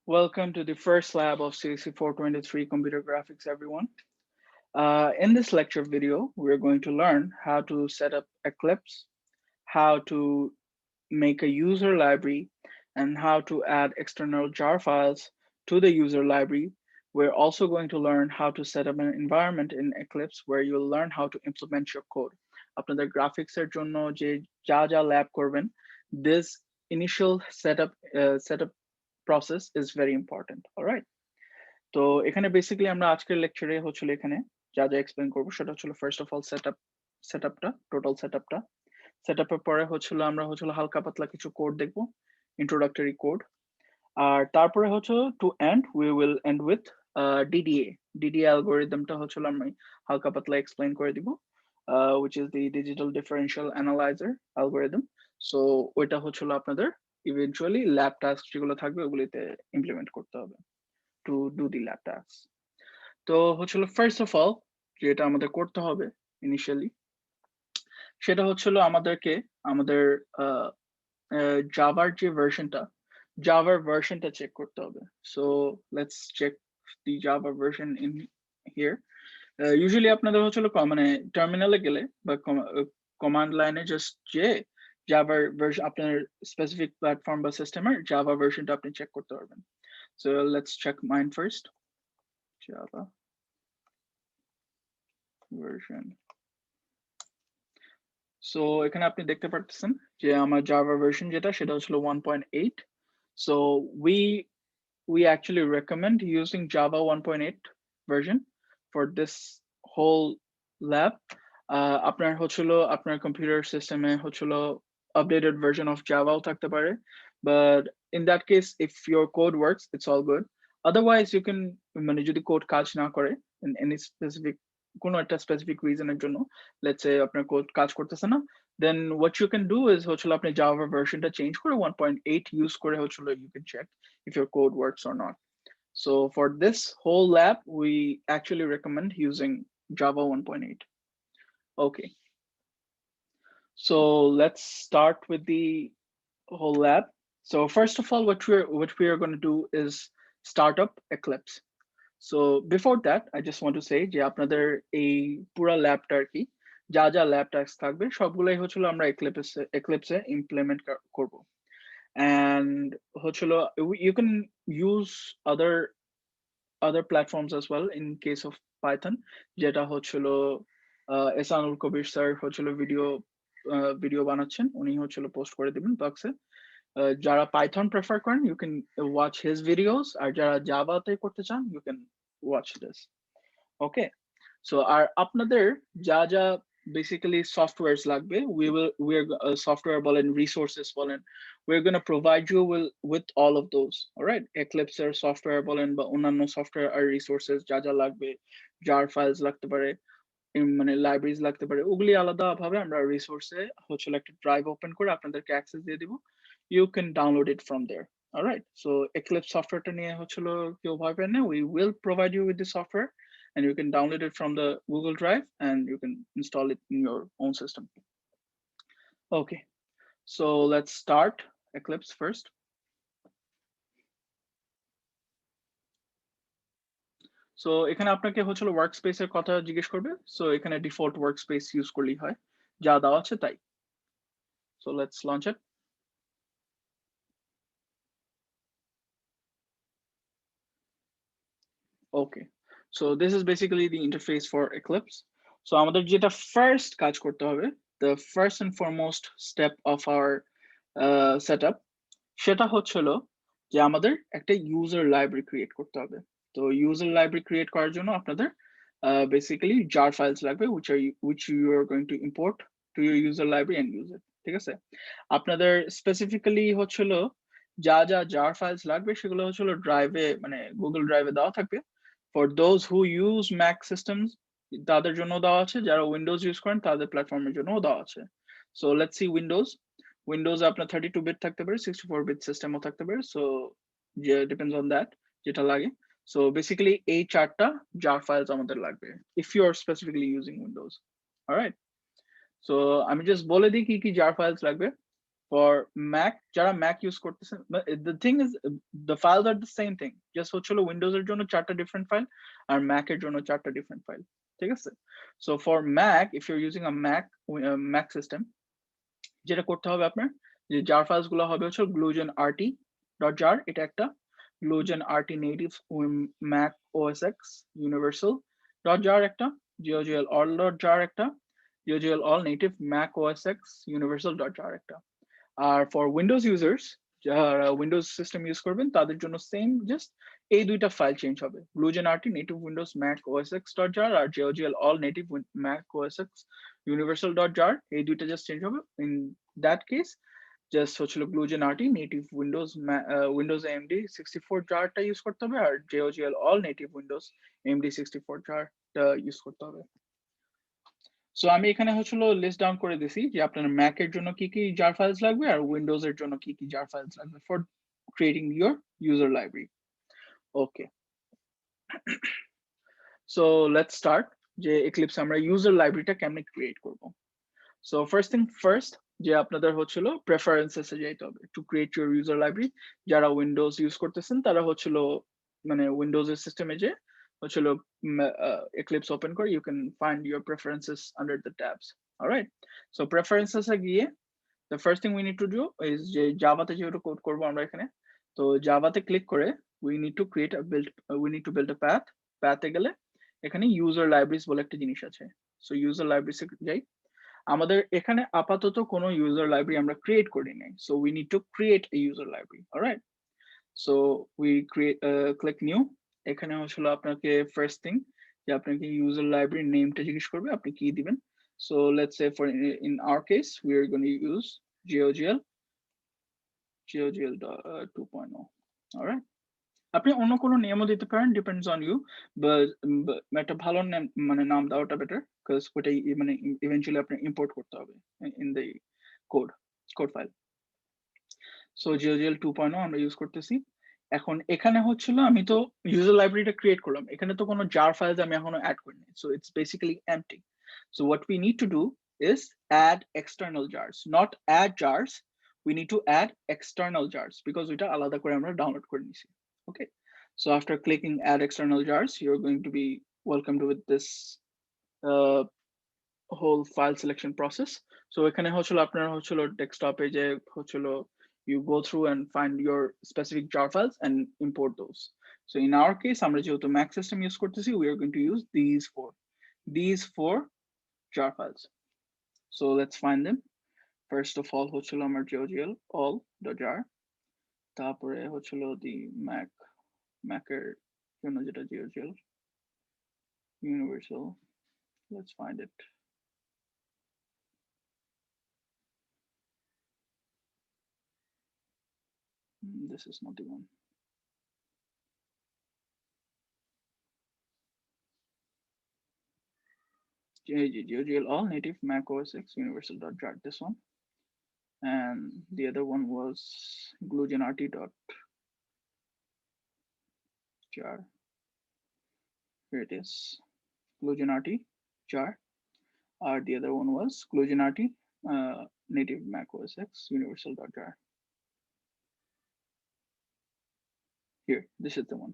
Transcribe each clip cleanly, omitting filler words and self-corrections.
Welcome to the first lab of CSE 423 Computer Graphics, everyone. In this lecture video, we're going to learn how to set up Eclipse, how to make a user library, and how to add external jar files to the user library. We're also going to learn how to set up an environment in Eclipse where you'll learn how to implement your code. আপনাদের graphics এর জন্য যে যা lab করবেন, this initial setup process is very important. All right. তো এখানে basically আমরা আজকের লেকচারে হচ্ছিল এখানে যা এক্সপ্লেন করবো সেটা হচ্ছিল ফার্স্ট অফ অল সেটআপটা টোটাল সেটআপের পরে হচ্ছিল আমরা হচ্ছিল হালকা পাতলা কিছু কোড দেখবো, ইন্ট্রোডাক্টরি কোড। আর তারপরে হচ্ছে to end we will end with DDA অ্যালগরিদমটা হচ্ছিল আমি হালকা পাতলা এক্সপ্লেন করে দিব, which is the digital differential analyzer algorithm. So ওইটা হচ্ছিল আপনাদের ইভেন্চুয়ালি ল্যাব টাস্ক যেগুলো থাকবে ওগুলিতে ইমপ্লিমেন্ট করতে হবে to do the lab tasks. তো হচ্ছিল ফার্স্ট অফ অল যেটা আমাদের করতে হবে ইনিশিয়ালি সেটা হচ্ছিল আমাদেরকে আমাদের জাভার যে ভার্সনটা চেক করতে হবে। So let's check the Java version in here. Usually আপনাদের হচ্ছিল মানে টার্মিনালে গেলে বা কমান্ড লাইনে জাস্ট যে জাভার ভার্সন আপনার স্পেসিফিক প্ল্যাটফর্ম বা সিস্টেমের জাভা ভার্সনটা আপনি চেক করতে পারবেন। So let's check mine first. Java version. So এখানে আপনি দেখতে পাচ্ছেন যে আমার Java version যেটা সেটা হচ্ছিল 1.8. So we actually recommend using Java 1.8 version for this whole lab. আপনার হচ্ছিল আপনার কম্পিউটার সিস্টেমে হচ্ছিল updated version of Java থাকতে পারে, but in that case if your code works it's all good. Otherwise you can মানে যদি কোড কাজ না করে in any specific কোনো একটা স্পেসিফিক রিজনের জন্য, লেটস সে আপনার কোড কাজ করতেছে না, then what you can do is হচ্ছিল আপনি জাভা ভার্সনটা চেঞ্জ করে 1.8 ইউজ করে হচ্ছিল you can check if your code works or not. So for this whole lab we actually recommend using Java 1.8. Okay, so let's start with the whole lab. So first of all, what we are going to do is start up Eclipse. So before that, I just want to say যে আপনাদের এই পুরা ল্যাবটা আর কি যা lab task থাকবে সবগুলাই হচ্ছিল আমরা এক্লিপসে ইমপ্লিমেন্ট করব। And হচ্ছিল you can use other platforms as well in case of Python, যেটা হচ্ছিল এসানুল কবির স্যার হচ্ছিল ভিডিও বানাচ্ছেন, উনি হচ্ছিল পোস্ট করে দিবেন বক্সে। যারা পাইথন প্রেফার করেন you can watch his videos, আর যারা জাভাতে করতে চান you can watch this. Okay, so আর আপনাদের যা basically softwares লাগবে we're software বলেন resources বলেন we're going to provide you with all of those. All right, Eclipse এর software বলেন বা অন্যান্য software আর resources যা লাগবে, jar files লাগতে পারে, মানে লাইব্রেরিজ লাগতে পারে, ওগুলি আলাদা ভাবে আমরা রিসোর্সে হচ্ছে একটা ড্রাইভ ওপেন করে আপনাদেরকে অ্যাক্সেস দিয়ে দিব, you can download it from there. All right, so Eclipse softwareটা নিয়ে হচ্ছিল কেউ ভয় পেন না, we will provide you with the software and you can download it from the Google Drive and you can install it in your own system. Okay, so let's start Eclipse first. So এখানে আপনাকে হচ্ছিল ওয়ার্কস্পেসের কথা জিজ্ঞেস করবে, so এখানে default workspace use করলেই হয়, যা দেওয়া আছে তাই। So let's launch it. Okay, so this is basically the interface for Eclipse. So আমাদের যেটা ফার্স্ট কাজ করতে হবে, the first and foremost step of our setup সেটা হচ্ছিল যে আমাদের একটা user library create করতে হবে। তো user library create করার জন্য আপনাদের basically jar files লাগবে which you are going to import to your user library and use it. ঠিক আছে, আপনাদের স্পেসিফিক্যালি হচ্ছিল যা jar files লাগবে সেগুলো হচ্ছিল ড্রাইভে মানে গুগল ড্রাইভে দেওয়া থাকবে। For those who use Mac systems তাদের জন্য দেওয়া আছে, যারা উইন্ডোজ ইউজ করেন তাদের প্ল্যাটফর্মের জন্য দেওয়া আছে। So let's see উইন্ডোজ আপনার 32-bit থাকতে পারে, 64-bit সিস্টেমও থাকতে পারে, সো depends on that যেটা লাগে। So basically এই চারটা jar files আমাদের লাগবে if you are specifically using Windows. All right, so আমি just বলে দিই কি jar files লাগবে For Mac, যারা Mac use করতেছেন, the thing is the files are the same thing, just হচ্ছিল Windows এর জন্য 4টা different file আর Mac এর জন্য 4টা different file, ঠিক আছে? So for Mac, if you're using a Mac system, যেটা করতে হবে আপনার, যে jar files গুলো হবে হচ্ছে glugen.rt.jar, এটা একটা glugen.rt native Mac OS X universal.jar একটা, GOGL all.jar একটা, GOGL all native Mac OS X universal.jar একটা। আর for Windows users, যারা Windows system use করবেন তাদের জন্য সেম, জাস্ট এই দুইটা ফাইল চেঞ্জ হবে, glugen.rt native Windows Mac OS X.jar আর GOGL all native Mac OS X universal.jar, এই দুইটা জাস্ট চেঞ্জ হবে। In that case, জাস্ট হচ্ছিল glugen.rt native Windows AMD 64 jarটা ইউজ করতে হবে আর GOGL all native Windows AMD 64 jarটা ইউজ করতে হবে। সো আমি এখানে হচ্ছিল লিস্ট ডাউন করে দিছি যে আপনার ম্যাক এর জন্য কি কি জার ফাইলস লাগবে আর উইন্ডোজ এর জন্য কি কি জার ফাইলস লাগবে for creating your user library. Okay, so let's start যে এক্লিপসে আমরা ইউজার লাইব্রেরিটা কেমনে ক্রিয়েট করব। সো ফার্স্ট থিং ফার্স্ট, যে আপনাদের হচ্ছিল প্রেফারেন্সেসে যেতে হবে to create your user library. যারা উইন্ডোজ ইউজ করতেছেন তারা হচ্ছিল মানে উইন্ডোজের সিস্টেমে যে হচ্ছিল Eclipse open করে, you can find your preferences under the tabs. All right, so preferences এ গিয়ে the first thing we need to do is যে জাভাতে যেহেতু কোড করবো আমরা এখানে, তো জাভাতে ক্লিক করে we need to build a path এ গেলে এখানে user libraries বলে একটা জিনিস আছে। so user libraries এ যাই, আমাদের এখানে আপাতত কোনো user library আমরা ক্রিয়েট করি নাই, so we need to create a user library. All right, so we click new, এখানে হচ্ছিল আপনাকে ফার্স্ট থিং যে আপনাকে ইউজার লাইব্রেরি নেমটা জিজ্ঞেস করবে, আপনি কি দিবেন। So let's say for in our case we are going to use GOGL 2.0। Alright, আপনি অন্য কোনো নেমও দিতে পারেন, ডিপেন্ডস অন ইউ, বাট একটা ভালো নেম মানে নাম দেওয়াটা বেটার, বিকজ ওটাই মানে ইভেন্চুয়ালি আপনি ইম্পোর্ট করতে হবে in the code file. So GOGL 2.0 আমরা ইউজ করতেছি। এখন এখানে হচ্ছিল আমি তো ইউজার লাইব্রেরিটা ক্রিয়েট করলাম, এখানে তো কোনো জার ফাইলস আমি এখনো অ্যাড করিনি, so it's basically empty. So what we need to do is add external jars, not add jars, we need to add external jars, because ওইটা আলাদা করে আমরা ডাউনলোড করে নিছি। Okay, so after clicking add external jars, you are going to be welcomed with this whole file selection process. So এখানে হচ্ছিল আপনার হচ্ছিল ডেস্কটপে যে হচ্ছিল you go through and find your specific jar files and import those. So in our case, আমরা যেহেতু Mac system use করতেছি, we are going to use these four jar files. So let's find them. First of all, হচ্ছিল আমার GOGL all.jar, তারপরে হচ্ছিল the Mac এর জন্য যেটা GOGL universal. Let's find it. This is not the one. GOGL all native Mac OS X universal.jar, this one, and the other one was glugen.rt.jar. Here it is, glugen.rt.jar, or the other one was glugen.rt native Mac OS X universal.jar. Here, this is the one,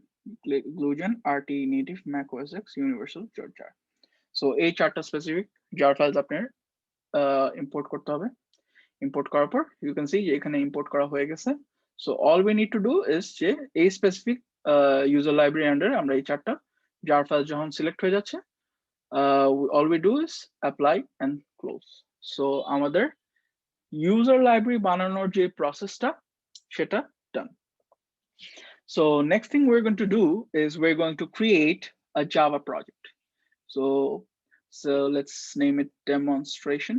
glugen.rt native Mac OS X universal.jar. So এই চারটা specific jar files আপনার import করতে হবে। Import করার পর you can see যে এখানে import করা হয়ে গেছে। So all we need to do is যে এই স্পেসিফিক ইউজার লাইব্রেরি আন্ডারে আমরা এই চারটা জার ফাইল যখন সিলেক্ট হয়ে যাচ্ছে, all we do is apply and close. So আমাদের ইউজার লাইব্রেরি বানানোর যে প্রসেসটা সেটা ডান। So next thing we're going to do is we're going to create a Java project. So let's name it demonstration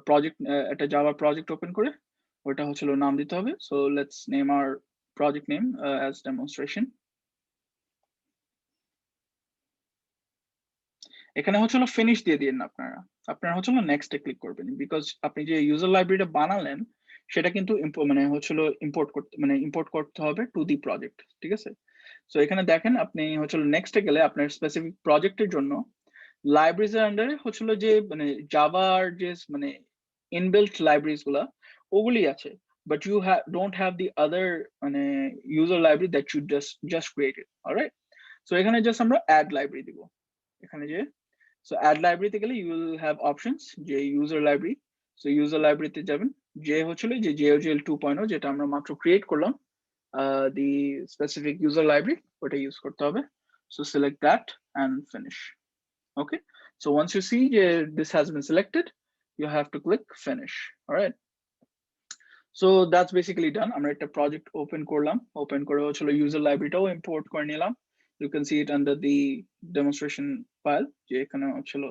project. একটা Java project open করে ওটা হচ্ছিল নাম দিতে হবে। So let's name our project name as demonstration. এখানে হচ্ছিল finish দিয়ে দিন আপনারা হচ্ছিল নেক্সটে ক্লিক করবেন, বিকজ আপনি যে ইউজার লাইব্রেরিটা বানালেন সেটা কিন্তু মানে হচ্ছিল ইম্পোর্ট করতে হবে টু দি প্রজেক্ট, ঠিক আছে। সো এখানে দেখেন আপনি হচ্ছিল নেক্সটে গেলে আপনার স্পেসিফিক প্রজেক্টের জন্য লাইব্রেরিজ এর আন্ডারে হচ্ছিল যে মানে জাভার যে মানে inbuilt libraries গুলা ওগুলি আছে, but you don't have the other মানে user library that you just created. All right, so এখানে just আমরা add library দিব এখানে যে, so add library তে গেলে you will have options যে user library, so user library তে যাবেন, যে হচ্ছিল যে JEclipse 2.0 যেটা আমরা মাত্র create করলাম, the specific user library ওটা use করতে হবে, so select that and finish. Okay, so once you see this has been selected, you have to click finish. All right, so that's basically done. আমরা একটা project open করলাম, open করে হচ্ছিল user library টাও import করে নিলাম. You can see it under the demonstration file যে এখানে হচ্ছিল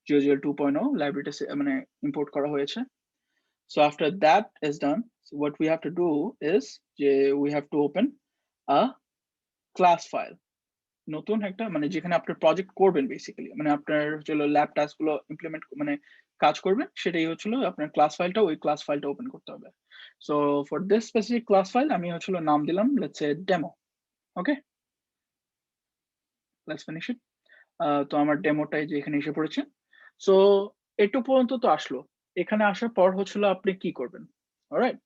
JEclipse 2.0 library টা মানে import করা হয়েছে. So after that is done, so what we have to do is we have to open a class file. নতুন একটা মানে যেখানে আপনার প্রজেক্ট করবেন, বেসিক্যালি মানে আপনার হচ্ছিল ল্যাব টাস্ক গুলো ইমপ্লিমেন্ট মানে কাজ করবেন, সেটাই হচ্ছিল আপনার ক্লাস ফাইলটা, ওই ক্লাস ফাইলটা ওপেন করতে হবে। So for this specific class file আমি হচ্ছিল নাম দিলাম let's say demo. Okay, let's finish it. তো আমার ডেমোটাই যে এখানে এসে পড়েছে। সো একটু পর্যন্ত তো আসলো, এখানে আসার পর হচ্ছিল আপনি কি করবেন। অলরাইট,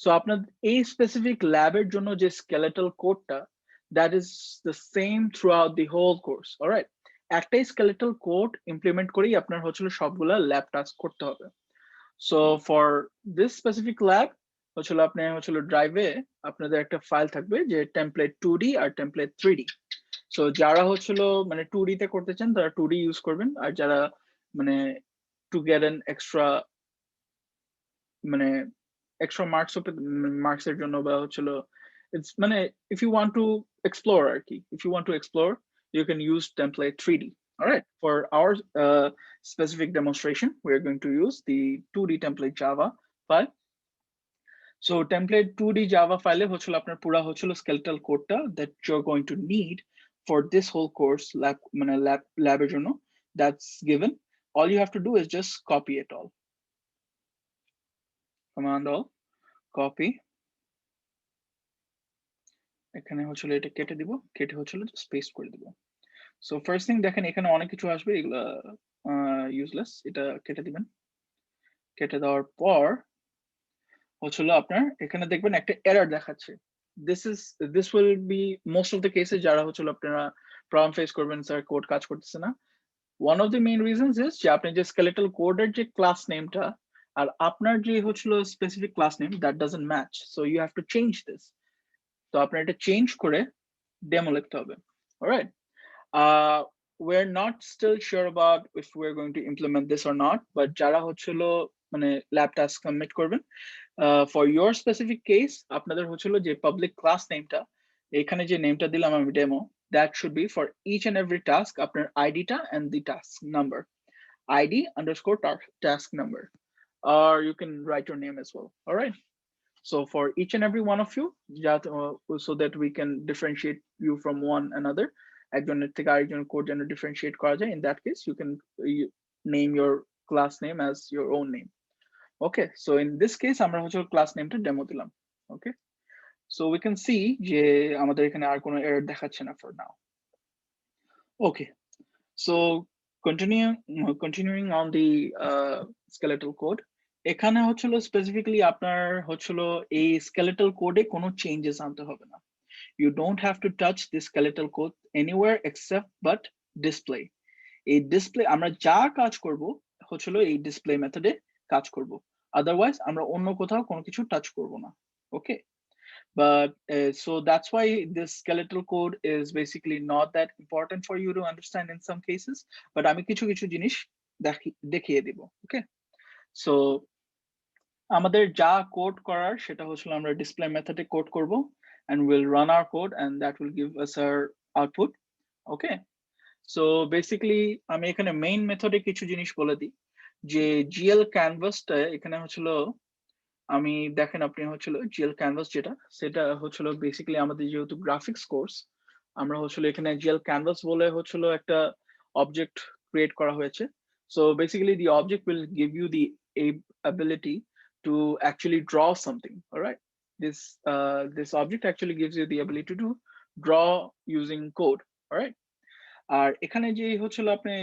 সো আপনার এই স্পেসিফিক ল্যাবের জন্য যে স্কেলেটাল কোডটা, that is the same throughout the whole course. All right, একটাই স্কেলেটাল কোড ইমপ্লিমেন্ট করেই আপনার হচ্ছিল সবগুলা ল্যাব টাস্ক করতে হবে। So for this specific lab হচ্ছিল আপনি হচ্ছিল ড্রাইভে আপনাদের একটা ফাইল থাকবে যে টেমপ্লেট 2D আর টেমপ্লেট 3D। সো যারা হচ্ছিল মানে 2D তে করতে চান তারা 2D ইউজ করবেন, আর যারা মানে টু গেট এন এক্সট্রা মানে এক্সট্রা মার্কস এর জন্য বা হচ্ছিল it's মানে if you want to explore আর কি, if you want to explore you can use template 3D. All right, for our specific demonstration we are going to use the 2D template Java file. So template 2D Java file হচ্ছিল আপনার পুরা হচ্ছিল skeletal code that you're going to need for this whole course lab মানে lab এর জন্য, that's given. All you have to do is just copy it all. Command all copy, এখানে হচ্ছিল এটা কেটে দিব, কেটে হচ্ছিল স্পেস করে দিব। সো ফার্স্ট থিং দেখেন এখানে অনেক কিছু আসবে, এগুলা ইউজলেস, এটা কেটে দিবেন। কেটে দেওয়ার পর হচ্ছিল আপনার এখানে দেখবেন একটা এরর দেখাচ্ছে। this will be most of the cases যারা হচ্ছিল আপনারা প্রবলেম ফেস করবেন স্যার কোড কাজ করতেছে না। one of the main reasons is যে আপনি যে স্কেলেটাল কোডের যে ক্লাস নেমটা আর আপনার যে হচ্ছিল specific class name that doesn't match, so you have to change this. তো আপনার এটা চেঞ্জ করে ডেমো লিখতে হবে। Alright, we're not still sure about if we're going to implement this or not, but যারা হচ্ছিল মানে ল্যাব টাস্ক সাবমিট করবেন, for your specific case আপনাদের হচ্ছিল যে পাবলিক ক্লাস নেমটা, এখানে যে নেমটা দিলাম আমি demo, that should be for each and every task আপনার আইডিটা and the task number, id underscore task number, or you can write your name as well. All right, so for each and every one of you, so that we can differentiate you from one another, একজনের থেকে আরেকজন code যেন differentiate করা যায়, in that case you can name your class name as your own name. Okay, so in this case আমরা হচ্ছে class nameটা demo দিলাম। Okay, so we can see যে আমাদের এখানে আর কোনো এরর দেখাচ্ছে না for now. Okay, so continuing on the skeletal code, এখানে হচ্ছিল স্পেসিফিক্যালি আপনার হচ্ছিল এই স্কেলেটাল কোডে কোনো চেঞ্জেস আনতে হবে না। You don't have to touch the skeletal code anywhere except but display. এই ডিসপ্লে আমরা যা কাজ করব হচ্ছিল এই ডিসপ্লে মেথডে কাজ করব, আদারওয়াইজ আমরা অন্য কোথাও কোনো কিছু টাচ করব না। ওকে, but so that's why this skeletal code is basically not that important for you to understand in some cases, but আমি কিছু কিছু জিনিস দেখিয়ে দিব। ওকে, সো আমাদের যা কোড করার সেটা হচ্ছিল আমরা ডিসপ্লে মেথডে কোড করব, and we'll run our code and that will give us our output. Okay, so basically আমি এখানে মেইন মেথডে কিছু জিনিস বলে দিই, যে জিএল ক্যানভাসটা এখানে হচ্ছিল আমি দেখেন আপনি হচ্ছিল জিএল ক্যানভাস যেটা সেটা হচ্ছিল বেসিক্যালি আমাদের যেহেতু গ্রাফিক্স কোর্স, আমরা হচ্ছিল এখানে জিএল ক্যানভাস বলে হচ্ছিল একটা অবজেক্ট ক্রিয়েট করা হয়েছে। So basically the object will give you the ability to actually draw something. All right, this object actually gives you the ability to draw using code. All right, আর এখানে যে হচ্ছিল আপনি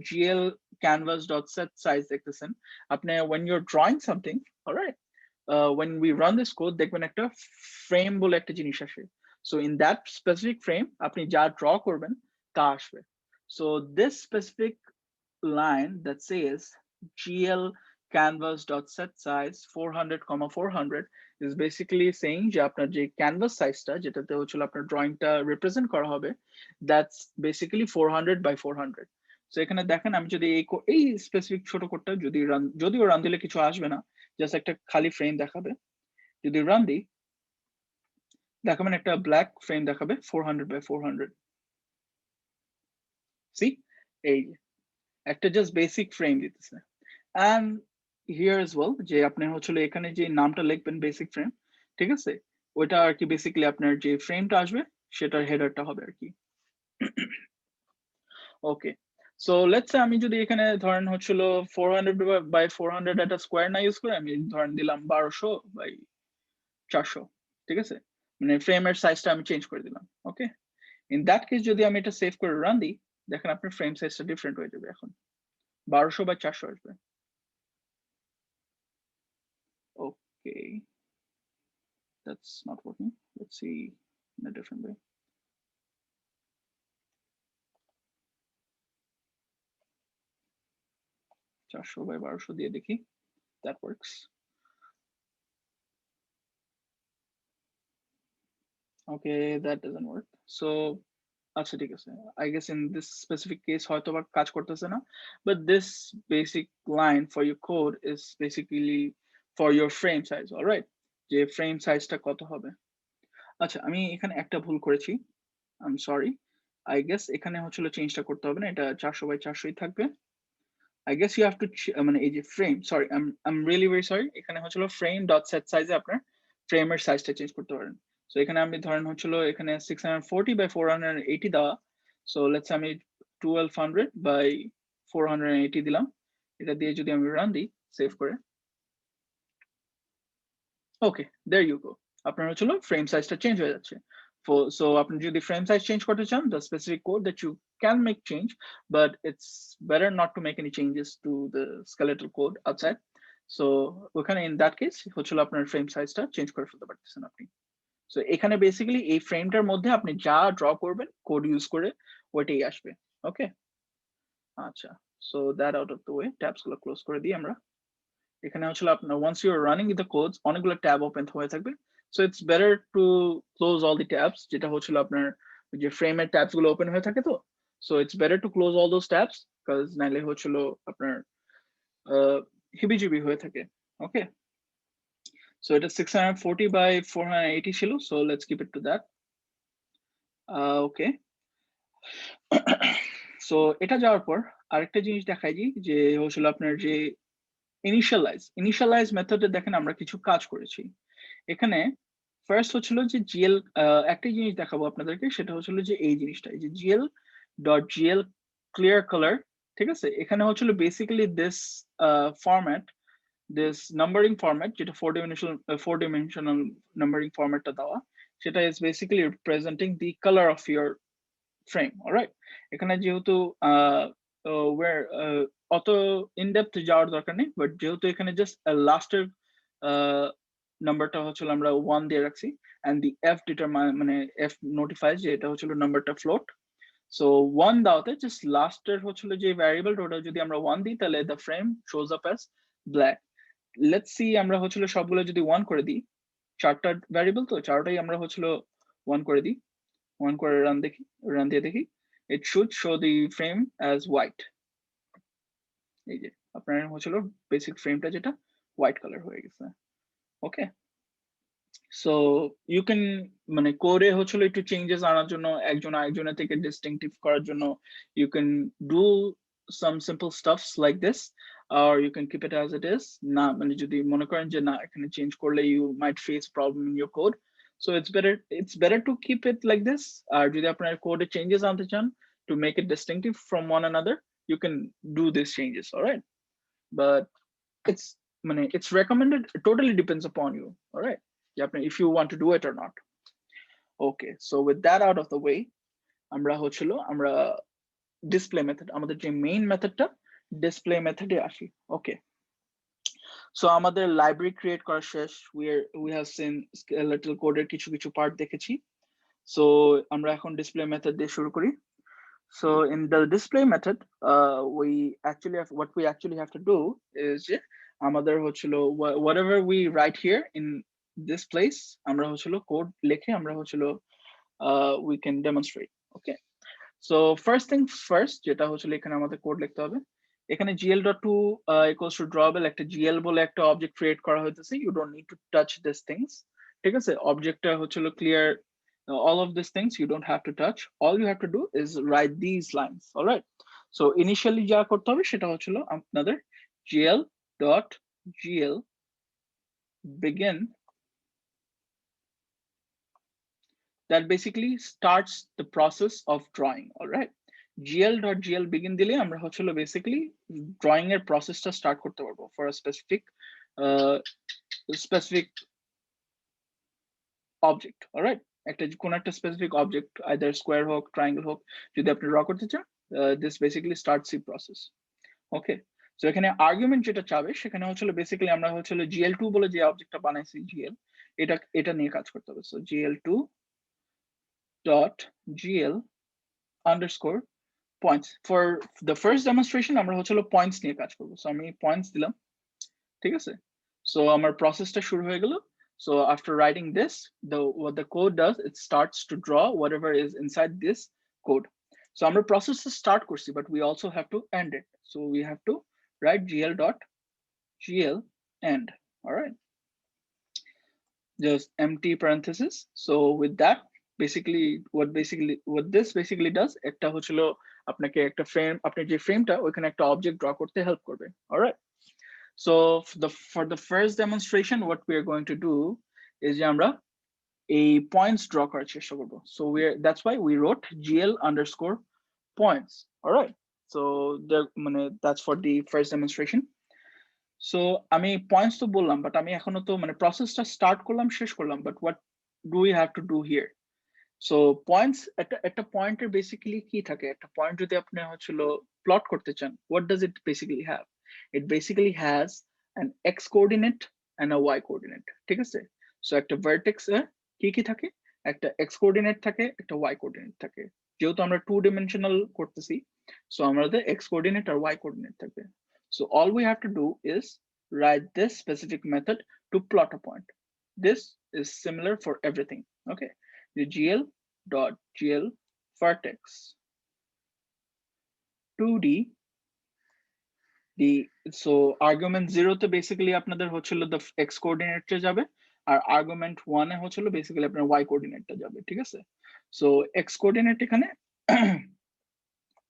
gl canvas dot set size দেখতেছেন, আপনি when you're drawing something, alright, when we run this code দেখবেন একটা frame বলে একটা জিনিস আসে। So in that specific frame আপনি যা draw করবেন তা আসবে। So this specific line that says gl canvas dot set size 400 400 is basically saying যে আপনার যে canvas সাইজটা যেটাতে হচ্ছিল আপনার ড্রয়িংটা রিপ্রেজেন্ট করা হবে, that's basically 400 by 400. So এখানে দেখেন আমি যদি এই স্পেসিফিক ছোট কোডটা যদিও রান দিলে কিছু আসবে না, জাস্ট একটা খালি ফ্রেম দেখাবে। যদি রান দিই দেখাবেন একটা ব্ল্যাক ফ্রেম দেখাবে 400 by 400। সি এই একটা জাস্ট বেসিক ফ্রেম দিতেছে। and here as well যে আপনি হচ্ছিল এখানে যে নামটা লিখবেন বেসিক ফ্রেম, ঠিক আছে, ওইটা আর কি বেসিক্যালি আপনার যে ফ্রেমটা আসবে সেটার হেডারটা হবে আর কি। ওকে, সো লেটস সে আমি যদি এখানে ধরেন হচ্ছিল 400 বাই 400 একটা স্কোয়ার না ইউজ করে আমি ধরেন দিলাম 1200 বাই 400, ঠিক আছে, মানে ফ্রেমের সাইজটা আমি চেঞ্জ করে দিলাম। ওকে, ইন দ্যাট কেস যদি আমি এটা সেভ করে রান দিই দেখেন আপনার ফ্রেম সাইজটা ডিফারেন্ট হয়ে যাবে, এখন 1200 বাই 400 আসবে। Okay, that's not working. Let's see in a different way. চারশো বাই 1200 দিয়ে দেখি, that works. Okay, that doesn't work. So আচ্ছা ঠিক আছে, I guess in this specific case হয়তো বা কাজ করতেছে না, but this basic line for your code is basically for your frame size, all right, যে frame সাইজটা কত হবে। আচ্ছা আমি এখানে একটা ভুল করেছি, I'm sorry, I guess এখানে হচ্ছিল চেঞ্জটা করতে হবে না, এটা 400 বাই 400ই থাকবে। I guess you have to মানে এই যে frame, sorry, I'm really very sorry, এখানে হচ্ছিল frame dot set size এ আপনার ফ্রেমের সাইজটা চেঞ্জ করতে পারেন। সো এখানে আমি ধরেন হচ্ছিল এখানে 640 by 480 দেওয়া, সো লেটস আমি 1200 by 480 দিলাম, এটা দিয়ে যদি আমি রান দিই সেভ করে, ওকে there you go, আপনার হচ্ছিল ফ্রেম সাইজটা চেঞ্জ হয়ে যাচ্ছে। So আপনি যদি frame size change করতে চান, the specific code that you can make change, but it's better not to make any changes to the skeletal code outside. So ওখানে in that case হচ্ছিল আপনার frame sizeটা চেঞ্জ করে ফেলতে পারতেছেন আপনি। So এখানে বেসিক্যালি এই ফ্রেমটার মধ্যে আপনি যা ড্র করবেন কোড ইউজ করে ওইটাই আসবে। ওকে, আচ্ছা, so that out of the way, tabs গুলো ক্লোজ করে দিই আমরা। এখানে হচ্ছিল আপনার once you are running the codes অনেকগুলো ট্যাব ওপেন হয়ে থাকবে, so it's better to close all the tabs, যেটা হচ্ছিল আপনার যে ফ্রেমের ট্যাবস গুলো ওপেন হয়ে থাকে তো, so it's better to close all those tabs because নাইলে হচ্ছিল আপনার হিবিজিবি হয়ে থাকে। ওকে, so এটা 640 by 480 ছিল, so let's keep it to that. Okay, so এটা যাওয়ার পর আরেকটা জিনিস দেখাই দিই যে হচ্ছিল আপনার যে ইনিশিয়ালাইজ মেথডে দেখেন আমরা কিছু কাজ করেছি। এখানে ফার্স্ট হচ্ছিল যে জিএল, একটা জিনিস দেখাবো আপনাদেরকে, সেটা হচ্ছিল যে এই জিনিসটা, এই যে GL dot GL clear colour, ঠিক আছে, এখানে হচ্ছিল basically this format, this numbering format যেটা ফোর ডিমেনশনাল নাম্বারিং ফরম্যাটটা দেওয়া, সেটা is basically representing the colour of your frame, alright. এখানে যেহেতু অত ইনডেপথ যাওয়ার দরকার নেই, বাট যেহেতু এখানে জাস্ট লাস্টের নাম্বারটা হচ্ছিল আমরা 1 দিয়ে রাখছি, and the f determine মানে f notifies যে এটা হচ্ছিল নাম্বারটা ফ্লোট, সো 1 দাওতে জাস্ট লাস্টের হচ্ছিল যে ভ্যারিয়েবল ওটা যদি আমরা 1 দিই তাহলে the frame shows up as black. Let's see আমরা হচ্ছিল সবগুলো যদি 1 করে দিই, চারটা ভ্যারিয়েবল তো চারটাই আমরা হচ্ছিল 1 করে দিই, 1 করে রান দিয়ে দেখি, it should show the frame as white. এই যে আপনার হচ্ছিল বেসিক ফ্রেমটা যেটা হোয়াইট কালার হয়ে গেছে। ওকে, সো ইউ ক্যান মানে কোডে হচ্ছিল একটু চেঞ্জেস আনার জন্য, একজন আরেকজনের থেকে ডিস্টিংটিভ করার জন্য you can do some simple stuffs like this, আর you can keep it as it is. না মানে যদি মনে করেন যে না এখানে চেঞ্জ করলে you might face problem in your code, so it's better to keep it like this. আর যদি আপনার কোডে চেঞ্জেস আনতে চান to make it distinctive from one another, you can do these changes, all right, but it's recommended, it totally depends upon you, all right, if you want to do it or not. Okay, so with that out of the way, আমরা display method, আমাদের যে main মেথডটা display মেথডে আসি। ওকে, so আমাদের library create করা শেষ। we have seen skeletal কোডের কিছু কিছু পার্ট দেখেছি। সো আমরা এখন ডিসপ্লে মেথড দিয়ে শুরু করি। So in the display method, what we actually have to do is যে আমাদের হচ্ছিল whatever we write here in this place, আমরা হচ্ছিল কোড লিখে আমরা হচ্ছিল we can demonstrate. Okay, so first thing first, যেটা হচ্ছিল এখানে আমাদের কোড লিখতে হবে। এখানে gl.to equals to drawable একটা gl বলে একটা অবজেক্ট ক্রিয়েট করা হইতেছে। You don't need to touch these things, ঠিক আছে? অবজেক্টটা হচ্ছিল clear, all of these things you don't have to touch. All you have to do is write these lines. All right, so initially যা করতে হবে সেটা হচ্ছিল আপনাদের gl begin, that basically starts the process of drawing. All right, gl begin দিলে আমরা হচ্ছিল basically drawing এর processটা start করতে পারবো for a specific object. All right, একটা কোন একটা স্পেসিফিক অবজেক্ট আইদার স্কোয়ার হোক ট্রায়াঙ্গেল হোক যদি আপনি ড্র করতে চান, this basically starts the process. Okay, so এখানে আর্গুমেন্ট যেটা চাবে সেখানে হচ্ছিল বেসিক্যালি আমরা হচ্ছিল gl2 বলে যে অবজেক্টটা বানাইছি gl, এটা নিয়ে কাজ করতে হবে। So gl2 dot gl underscore points, for the first demonstration আমরা হচ্ছিল পয়েন্টস নিয়ে কাজ করবো। সো আমি পয়েন্টস দিলাম, ঠিক আছে? সো আমার প্রসেসটা শুরু হয়ে গেল। So after writing this, what the code does, it starts to draw whatever is inside this code. So our process is start kursi, but we also have to end it. So we have to write gl end. All right, just empty parenthesis. So with that, what this basically does, একটা হচ্ছিল আপনাকে একটা frame, আপনি যে ফ্রেমটা ওইখানে একটা object draw করতে হেল্প করবে। all right, so for the first demonstration, what we are going to do is যে আমরা এই points draw করার চেষ্টা করব। So that's why we wrote gl underscore points. All right, so that's for the first demonstration. So আমি points তো বললাম, but আমি এখনো তো processটা start করলাম শেষ করলাম, but what do we have to do here? So points, একটা পয়েন্টের বেসিক্যালি কি থাকে, একটা পয়েন্ট যদি আপনি হচ্ছিল প্লট করতে চান, what does it basically have? It basically has an x coordinate and a y coordinate, ঠিক আছে? So একটা vertex এ কি কি থাকে, একটা x coordinate থাকে, একটা y coordinate থাকে। যেহেতু আমরা 2 dimensional করতেছি, so আমাদের x coordinate আর y coordinate থাকবে। So all we have to do is write this specific method to plot a point. This is similar for everything. Okay, the gl vertex 2d so argument 0 তে basically আপনাদের হচ্ছিল the x coordinate যাবে, আর argument 1 এ হচ্ছিল basically আপনার y coordinate যাবে, ঠিক আছে? So x coordinate এখানে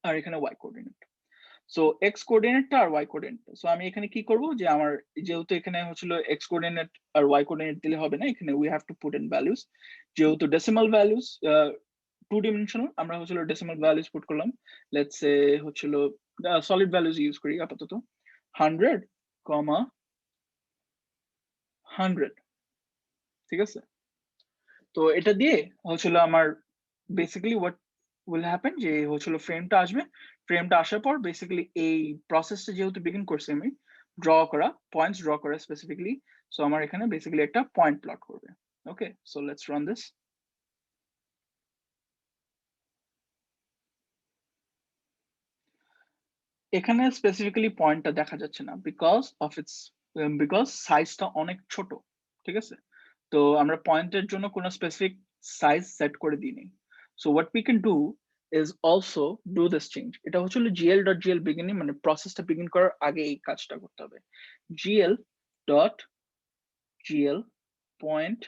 আর এখানে y coordinate, so x coordinate আর y coordinate। so আমি এখানে কি করব যে আমার যেহেতু এখানে হচ্ছিল x coordinate আর y coordinate দিলে হবে না, এখানে we have to put in values, যেহেতু decimal values 2 dimensional, আমরা হচ্ছিল decimal values put করলাম। let's say হচ্ছিল solid values ইউজ করি আপাতত 100, 100, ঠিক আছে? তো এটা দিয়ে হচ্ছিল আমার বেসিক্যালি what will happen যে হচ্ছিল ফ্রেমটা আসবে, ফ্রেমটা আসার পর বেসিক্যালি এই প্রসেসটা যেহেতু বিগিন করছি আমি ড্র করা, পয়েন্টস ড্র করা স্পেসিফিকলি, সো আমার এখানে বেসিক্যালি একটা পয়েন্ট প্লট করবে। ওকে, সো লেটস রান দিস। এখানে স্পেসিফিক্যালি পয়েন্টটা দেখা যাচ্ছে না বিকজ সাইজটা অনেক ছোট, ঠিক আছে? তো আমরা পয়েন্টের জন্য কোনো স্পেসিফিক সাইজ সেট করে দিইনি। So what we can do is also do this change. এটা হচ্ছিল gl.gl beginning, মানে প্রসেসটা বিগিন করার আগে এই কাজটা করতে হবে। gl.gl point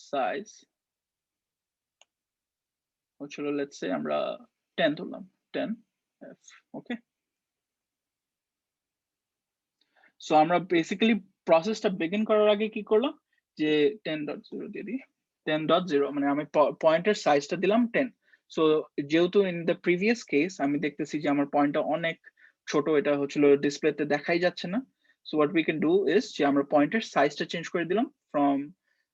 size হচ্ছিল let's say আমরা 10 ধরলাম, 10f। ওকে, সো আমরা বেসিক্যালি প্রসেসটা বিগিন করার আগে কি করলাম যে 10.0 দিয়ে দিই, 10.0 মানে আমি পয়েন্টের সাইজটা দিলাম 10। সো যেহেতু ইন দ্য প্রিভিয়াস কেস আমি দেখতেছি যে আমার পয়েন্টটা অনেক ছোট, এটা হচ্ছিল ডিসপ্লেতে দেখাই যাচ্ছে না। So what we can do is যে আমরা পয়েন্টের সাইজটা চেঞ্জ করে দিলাম from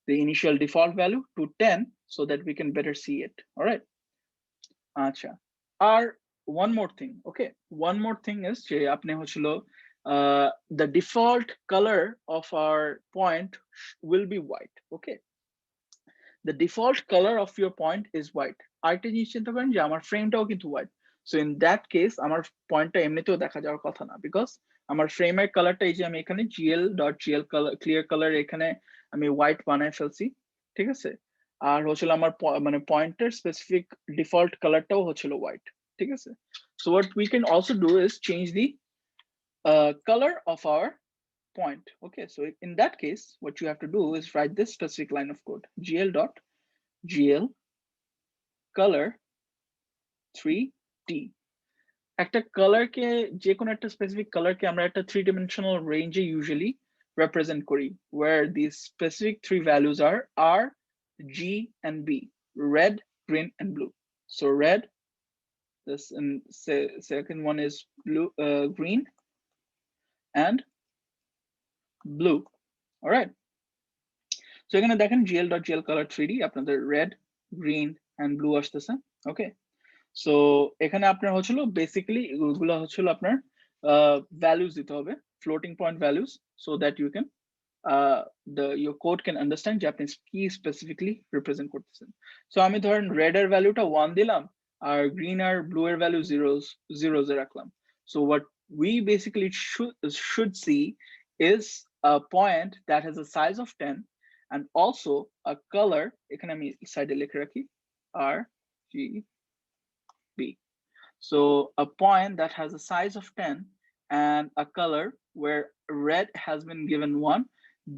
the initial default value to 10 so that we can better see it. All right, আচ্ছা, আর one more thing, okay, one more thing is যে আপনি হচ্ছিল the default color of our point will be white, okay, the default color of your point is white. আরেকটা জিনিস চিন্তা করেন যে আমার ফ্রেমটাও কিন্তু white, so in that case আমার পয়েন্টটা এমনিতেও দেখা যাওয়ার কথা না, বিকজ আমার ফ্রেমের কালারটা এই যে আমি এখানে gl.gl color clear color এখানে আমি white বানায় ফেলছি, ঠিক আছে, আর হচ্ছিল আমার মানে পয়েন্টের স্পেসিফিক ডিফল্ট কালারটাও হচ্ছিল white, ঠিক আছে, so what we can also do is change the color of our point, okay, so in that case what you have to do is write this specific line of code, gl color 3d, একটা কালারকে যে কোনো একটা specific কালারকে আমরা একটা 3 dimensional রেঞ্জে usually represent করি, where these specific 3 values are r, g and b, red, green and blue. So red, this and second one is blue, green and blue. All right, so এখানে দেখেন gl.gl color 3d আপনাদের red, green and blue আসতেছে, okay, so এখানে আপনার হচ্ছিল basically এগুলো হচ্ছিল আপনার ভ্যালুজ দিতে হবে, floating point values, so that you can your code can understand যে আপনি কি স্পেসিফিকলি রিপ্রেজেন্ট করতেছেন। সো আমি ধরেন রেড এর ভ্যালুটা 1 দিলাম আর গ্রিন আর ব্লু এর ভ্যালু জিরোজ এ রাখলাম। So what we basically should see is a point that has a size of 10 and also a color, এখানে আমি সাইডে লিখে রাখি RGB. So a point that has a size of 10 and a color where red has been given 1,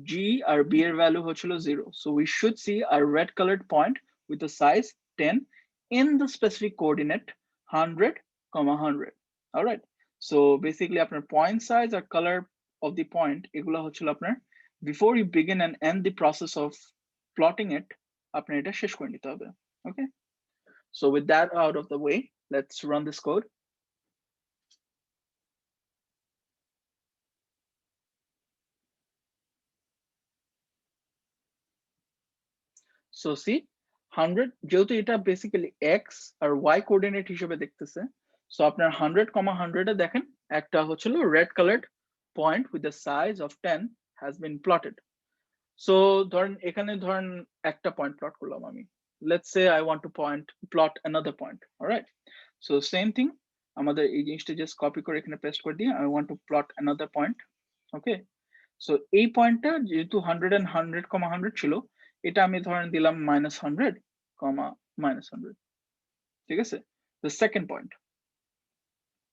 G or B এর value হচ্ছিল 0. So we should see a red colored point with a size 10 in the specific coordinate 100, 100. All right. So basically আপনার point size or color of the point এগুলা হচ্ছিল আপনার before you begin and end the process of plotting it আপনার এটা শেষ করে নিতে হবে। Okay. So with that out of the way, let's run this code. So see 100 যেহেতু এটা বেসিক্যালি x আর y কোঅর্ডিনেট হিসেবে দেখতেছে, সো আপনার 100, 100 এ দেখেন একটা হচ্ছিল red coloured point with the size of 10 has been plotted. So ধরেন এখানে ধরেন একটা পয়েন্ট প্লট করলাম আমি, let's say I want to plot another point, all right, so same thing আমাদের এই জিনিসটা জাস্ট কপি করে এখানে পেস্ট করে দিয়ে I want to plot another point, okay, so এই পয়েন্টটা যেহেতু 100 and 100, 100 ছিল, এটা আমি ধরেন দিলাম -100, -100, ঠিক আছে, the second point,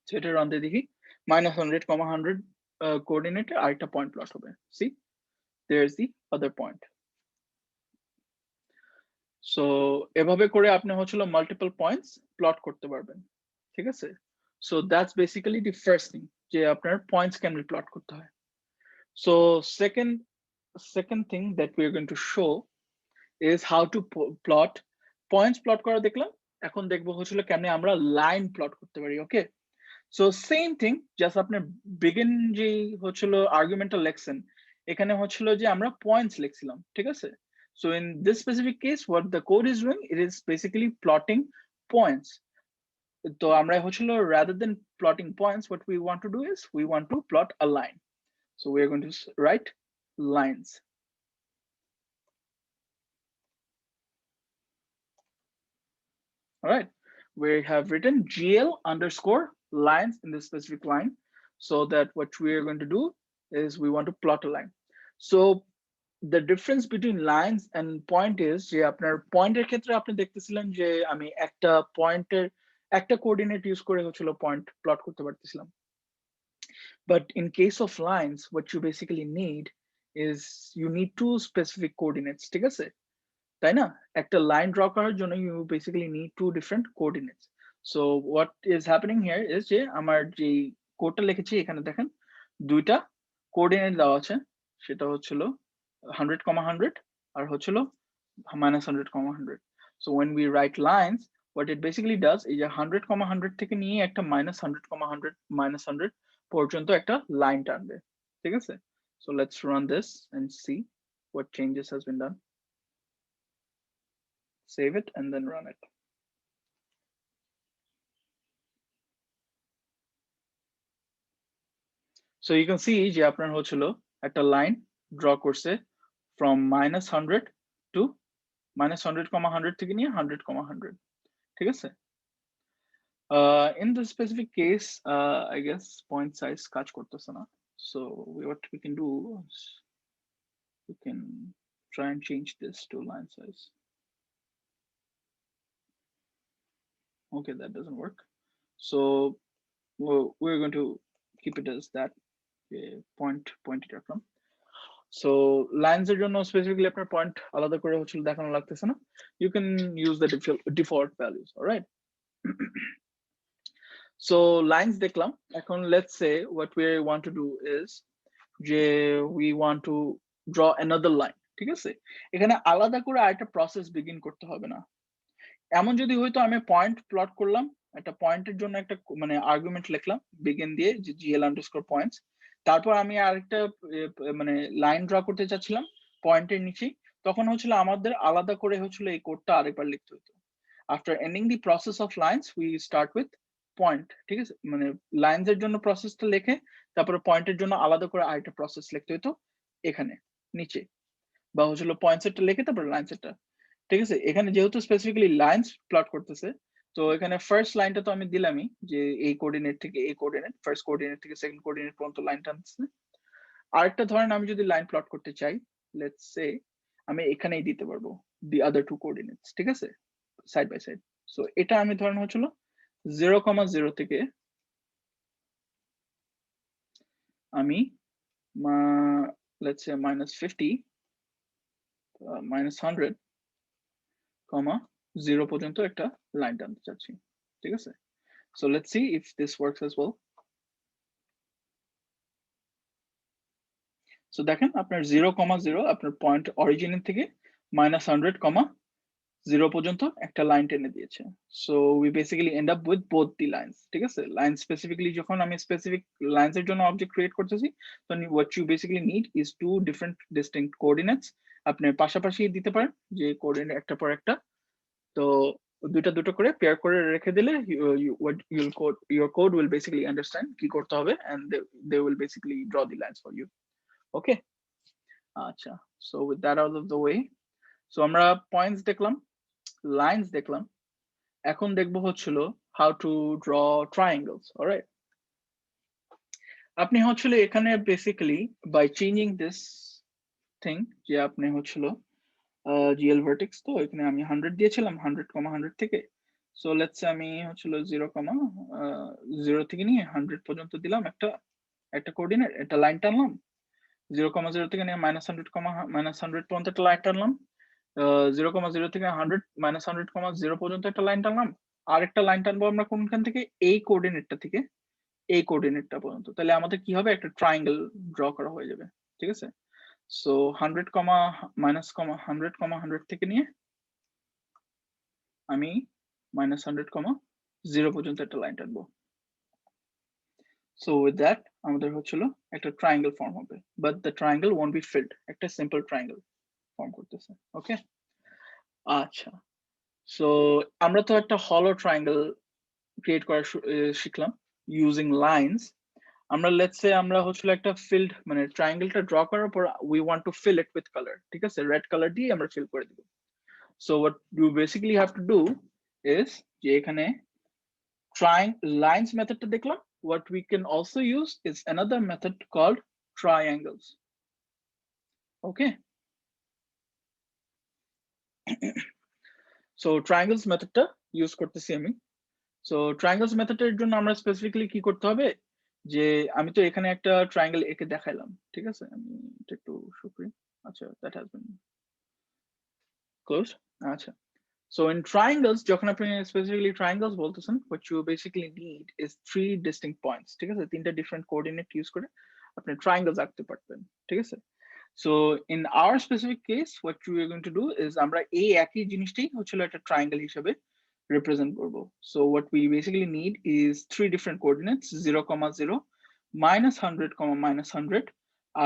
so এটা রান দিয়ে দেখি -100, 100 কোঅর্ডিনেটে আরেকটা পয়েন্ট প্লট হবে, see there's the other point. So এভাবে করে আপনি হচ্ছিল মাল্টিপল পয়েন্টস প্লট করতে পারবেন, ঠিক আছে, so that's basically the first thing যে আপনার পয়েন্টস কেমনে প্লট করতে হয়। So second thing that we are going to show is how to plot points plot করা দেখলাম, এখন দেখবো হচ্ছিল কেমনে আমরা লাইন প্লট করতে পারি, ওকে, সো সেম থিং জাস্ট আপনার বিগিন যে হচ্ছিল আর্গুমেন্টাল লেখছেন এখানে হচ্ছিল যে আমরা পয়েন্টস লিখছিলাম, ঠিক আছে, so in this specific case what the code is doing, it is basically plotting points. তো আমরা হচ্ছিল rather than plotting points what we want to do is we want to plot a line, so we are going to write lines. All right, we have written gl underscore lines in this specific line, so that what we are going to do is we want to plot a line. So the difference between lines and point is যে আপনার পয়েন্টের ক্ষেত্রে আপনি দেখতেছিলেন যে আমি একটা পয়েন্টের একটা কোঅর্ডিনেট ইউজ করে হচ্ছিল পয়েন্ট প্লট করতে পারতেছিলাম, but in case of lines what you basically need is you need two specific coordinates, ঠিক আছে, তাই না, একটা লাইন ড্র করার জন্য you basically need two different coordinates. So what is happening here is যে আমার যে কোডটা লিখেছি এখানে দেখেন দুইটা কোঅর্ডিনেট দেওয়া আছে, সেটা হচ্ছিল 100, 100 আর হচ্ছিল -100, 100. So when we write lines what it basically does is 100, 100 থেকে নিয়ে একটা -100, 100, -100 পর্যন্ত একটা লাইন টানবে, ঠিক আছে, so let's run this and see what changes has been done. Save it and then run it. So you can see যে আপনার হচ্ছিল একটা লাইন ড্র করছে from -100 to -100, 100 থেকে নিয়ে 100, 100 ঠিক আছে? In the specific case, I guess point size কাজ করতেছে না, so what we can do is we can try and change this to line size. Okay, that doesn't work, so we're going to keep it as that point it from. So lines এর জন্য specifically আপনার point আলাদা করে হচ্ছিল দেখানো লাগতেছে না, you can use the default values. All right. So lines দেখলাম, এখন let's say what we want to do is যে we want to draw another line, ঠিক আছে? এখানে আলাদা করে আরেকটা প্রসেস বিগিন করতে হবে না। এমন যদি হয়তো আমি পয়েন্ট প্লট করলাম, একটা পয়েন্টের জন্য একটা মানে আর্গুমেন্ট লিখলাম বিগিন দিয়ে যে gl_points, তারপর আমি আরেকটা মানে লাইন ড্র করতে চাচ্ছিলাম পয়েন্টের নিচে, তখন হচ্ছিল আমাদের আলাদা করে হচ্ছিল এই কোডটা আরেকবার লিখতে হতো। After ending the process of lines, we start with point, ঠিক আছে? মানে লাইনস এর জন্য প্রসেসটা লিখে তারপরে পয়েন্টের জন্য আলাদা করে আরেকটা প্রসেস লিখতে হতো এখানে নিচে, বা হচ্ছিল পয়েন্টস এরটা লিখে তারপর লাইনস এরটা, ঠিক আছে? এখানে যেহেতু স্পেসিফিক্যালি লাইনস প্লট করতেছে, তো এখানে ফার্স্ট লাইনটা তো আমি দিলামই যে এই কোঅর্ডিনেট থেকে এই কোঅর্ডিনেট, ফার্স্ট কোঅর্ডিনেট থেকে সেকেন্ড কোঅর্ডিনেট পর্যন্ত লাইন টানতেছে। আরেকটা ধরেন আমি যদি লাইন প্লট করতে চাই, লেটস সে আমি এখানেই দিতে পারবো দি আদার টু কোঅর্ডিনেটস, ঠিক আছে, সাইড বাই সাইড। সো এটা আমি ধরেন হচ্ছিল 0,0 থেকে আমি লেটস সে -50 -100, 0 পর্যন্ত একটা লাইন টানতে চাচ্ছি, ঠিক আছে? So let's see if this works as well. So দেখেন আপনার 0,0 আপনার পয়েন্ট অরিজিন থেকে -100, 0 পর্যন্ত একটা লাইন টেনে দিয়েছে। So we basically end up with both the lines, ঠিক আছে? লাইন স্পেসিফিক্যালি যখন আমি স্পেসিফিক লাইনস এর জন্য অবজেক্ট ক্রিয়েট করতেছি, তখন what you basically need is two different distinct coordinates. আপনি পাশাপাশি দিতে পারেন যে কোঅর্ডিনেট একটা পর একটা, তো দুটো করে পেয়ার করে রেখে দিলে your code will basically understand কি করতে হবে, and they will basically draw the lines for you. Okay, আচ্ছা, so with that out of the way, so আমরা পয়েন্টস দেখলাম, লাইনস দেখলাম, এখন দেখবো হচ্ছিল how to draw triangles. Alright, আপনি হচ্ছিল এখানে basically by changing this thing যে আপনি হচ্ছিল GL vertex, তো এখানে আমি 100 দিয়েছিলাম 100, 100 থেকে, সো লেটস সে আমি হচ্ছিল 0, থেকে নিয়ে 100 পর্যন্ত দিলাম একটা কোঅর্ডিনেট, একটা লাইন টানলাম, 0,0 থেকে নিয়ে -100, -100 পর্যন্ত একটা লাইন টানলাম, 0,0 থেকে 100, -100, 0 পর্যন্ত একটা লাইন টানলাম, আর একটা লাইন টানবো আমরা কোনখান থেকে, এই কোঅর্ডিনেটটা থেকে এই কোঅর্ডিনেটটা পর্যন্ত, তাহলে আমাদের কি হবে, একটা ট্রায়াঙ্গেল ড্র করা হয়ে যাবে, ঠিক আছে? সো 100, -100, 100 থেকে নিয়ে আমি -100, 0 পর্যন্ত একটা লাইন টানবো। So with that আমাদের হচ্ছিল একটা ট্রায়াঙ্গেল ফর্ম হবে, but the triangle won't be filled, একটা সিম্পল ট্রায়াঙ্গেল ফর্ম করতেছে। ওকে, আচ্ছা, সো আমরা তো একটা হলো ট্রায়াঙ্গেল ক্রিয়েট করা শিখলাম ইউজিং লাইনস। আমরা লেটস সে আমরা হচ্ছিল একটা ফিল্ড মানে ট্রায়াঙ্গেলটা ড্র করার পর we want to fill it with color, ঠিক আছে? রেড কালার দিয়ে আমরা ফিল করে দিব। So what you basically have to do is যে এখানে lines method টা দেখলাম, what we can also use is another method called triangles. Okay, so triangles method টা ইউজ করতেছি আমি। So triangles method এর জন্য আমরা স্পেসিফিক্যালি কি করতে হবে, যে আমি তো এখানে একটা ট্রায়াঙ্গেল এঁকে দেখাইলাম, ঠিক আছে? আমি এটা একটু শো করি। আচ্ছা, that has been closed. আচ্ছা, so in triangles যখন আপনি স্পেসিফিক্যালি triangles বলতেছেন, what you basically need is 3 distinct points, ঠিক আছে? 3টা ডিফারেন্ট কোঅর্ডিনেট ইউজ করে আপনি ট্রায়াঙ্গেলস আঁকতে পারবেন, ঠিক আছে? So in our specific case what we are going to do is আমরা এই একই জিনিসটাই হচ্ছিল একটা ট্রায়াঙ্গেল হিসেবে represent করব। So what we basically need is 3 different coordinates, 0,0, -100, -100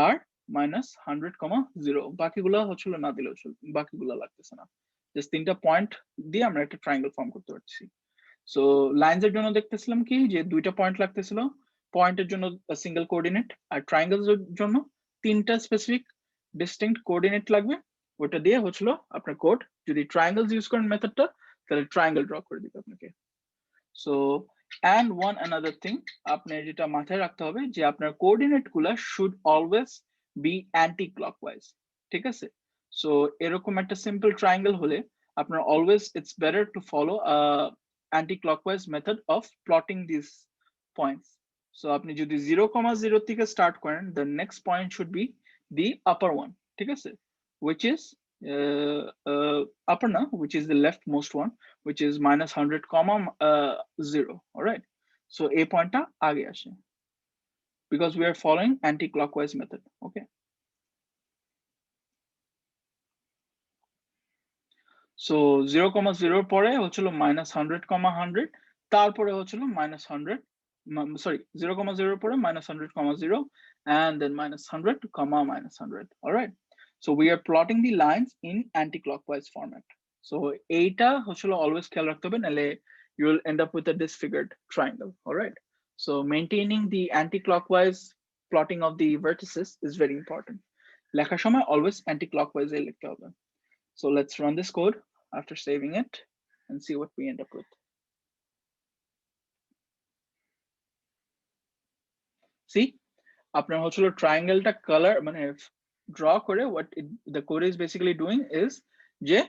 আর -100, 0। বাকিগুলো হচ্ছিল না দিলেও চলবে, বাকিগুলো লাগতেছে না, জাস্ট 3টা পয়েন্ট দিয়ে আমরা একটা ট্রায়াঙ্গেল ফর্ম করতে পারছি। সো লাইনস এর জন্য দেখতেছিলাম কি যে 2টা পয়েন্ট লাগতেছিল, পয়েন্টের জন্য সিঙ্গেল কোঅর্ডিনেট, আর ট্রায়াঙ্গেলস এর জন্য 3টা স্পেসিফিক ডিস্টিংক্ট কোঅর্ডিনেট লাগবে। ওটা দিয়ে হচ্ছিল আপনার কোড। যদি ট্রায়াঙ্গেলস ইউজ করেন মেথডটা, তাহলে ট্রায়াঙ্গেল ড্র করে দিবে আপনাকে। So and one another thing, আপনার যেটা মাথায় রাখতে হবে যে আপনার কোঅর্ডিনেট গুলা should always be anti clockwise, ঠিক আছে? সো এরকম একটা সিম্পল ট্রায়াঙ্গেল হলে আপনার always it's better to follow a anti clockwise method of plotting these points. So আপনি যদি 0,0 থেকে স্টার্ট করেন, the next point should be the upper one, ঠিক আছে? which is upper na, which is the leftmost one, which is -100, 0. All right. So a point ta aage ashe because we are following anti-clockwise method. Okay. So 0,0 পরে হচ্ছিল -100, 100, তারপরে হচ্ছিল -100, sorry, 0,0 পরে -100, 0, and then -100, -100. All right. So we are plotting the lines in anti-clockwise format. So এইটা হচ্ছিল always খেয়াল রাখতে হবে, নাহলে you will end up with a disfigured triangle. All right. So maintaining the anti-clockwise plotting of the vertices is very important. লেখার সময় always anti-clockwise এ লিখতে হবে. So let's run this code after saving it and see what we end up with. See, আপনার হচ্ছিল ট্রায়াঙ্গেলটা colour মানে draw করে what the code is basically doing is যে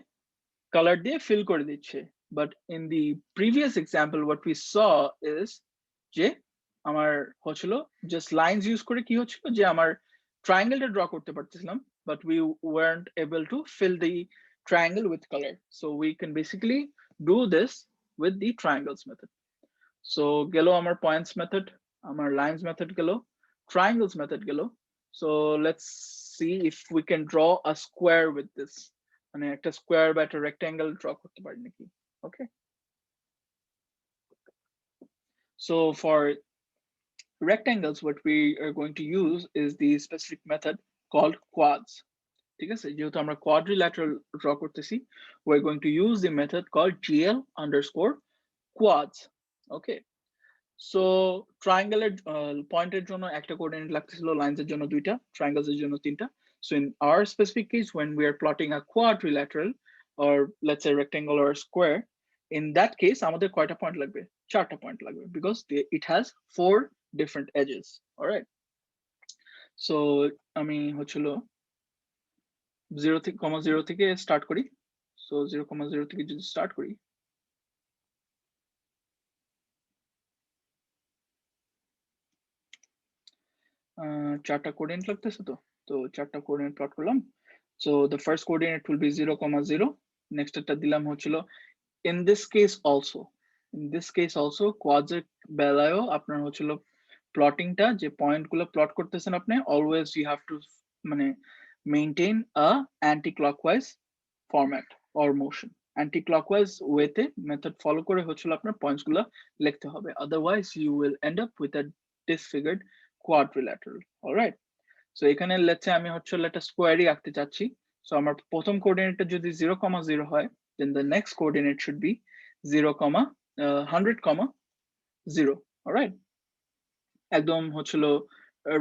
colour দিয়ে ফিল করে দিচ্ছে, but in the previous example what we saw is যে আমার হচ্ছিল just lines use করে কি হচ্ছিল যে আমার ট্রায়াঙ্গেলটা ড্র করতে পারতেছিলাম, but we weren't able to fill the triangle with color. So we can basically do this with the triangles method. So gelo amar points method, amar lines method gelo, triangles method gelo. So let's see if we can draw a square with this. মানে একটা square বা একটা rectangle draw করতে পারি নাকি? Okay. So for rectangles, what we are going to use is the specific method called quads. ঠিক আছে, যেহেতু আমরা quadrilateral draw করতেছি, we're going to use the method called gl_quads. Okay. So triangle এর পয়েন্টের জন্য একটা কোঅর্ডিনেট লাগতেছিল, লাইনস এর জন্য দুইটা, triangles এর জন্য তিনটা. So in our specific case, when we are plotting a quadrilateral or let's say rectangle or square, in that case আমাদের কয়টা পয়েন্ট লাগবে? চারটা পয়েন্ট লাগবে because it has 4 different edges. All right. So আমি হচ্ছিল 0 থেকে স্টার্ট করি। So 0,0 থেকে যদি স্টার্ট করি, চারটা কোঅর্ডিনেট লাগতেছে, তো চারটা কোঅর্ডিনেট প্লট করলাম। So the first coordinate will be 0,0. next একটা দিলাম হচ্ছিল in this case also quads এর বেলায়ও আপনার হচ্ছিল প্লটিংটা যে পয়েন্ট গুলো প্লট করতেছেন আপনি, always you have to মানে maintain a anti-clockwise format or motion. Anti-clockwise way তে মেথড ফলো করে হচ্ছিল আপনার পয়েন্টস গুলো লিখতে হবে, otherwise you will end up with a disfigured quadrilateral. All right. So এখানে let's say আমি হচ্ছে একটা স্কোয়ারই আঁকতে চাচ্ছি। So আমার প্রথম কোঅর্ডিনেটটা যদি 0,0 হয়, then the next coordinate should be 100, 0. All right. একদম হচ্ছিল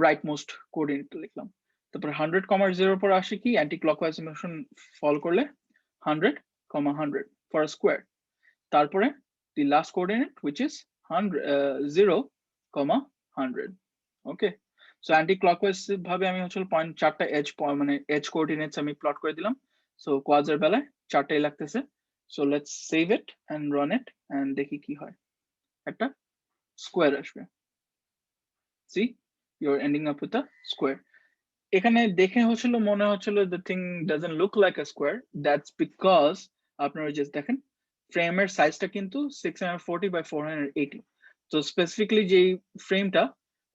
রাইট মোস্ট কোঅর্ডিনেট লিখলাম। তারপর 100, 0 পর আসে কি অ্যান্টি ক্লকওয়াইজ মোশন ফলো করলে 100, 100 for a square. তারপরে the last coordinate which is 0, 100. Okay. So anti-clockwise ভাবে আমি হচ্ছে পয়েন্ট চারটা এজ মানে এজ কোঅর্ডিনেটস আমি প্লট করে দিলাম। So quads এর বেলায় চারটাই লাগতেছে। So let's save it and run it and দেখি কি হয়। একটা স্কোয়ার আসবে। See, you're ending up with a square. এখানে দেখে হচ্ছিল মনে হচ্ছিল the thing doesn't look like a square. That's because আপনারা just দেখেন ফ্রেমের সাইজটা কিন্তু 640 by 480. So specifically যে ফ্রেমটা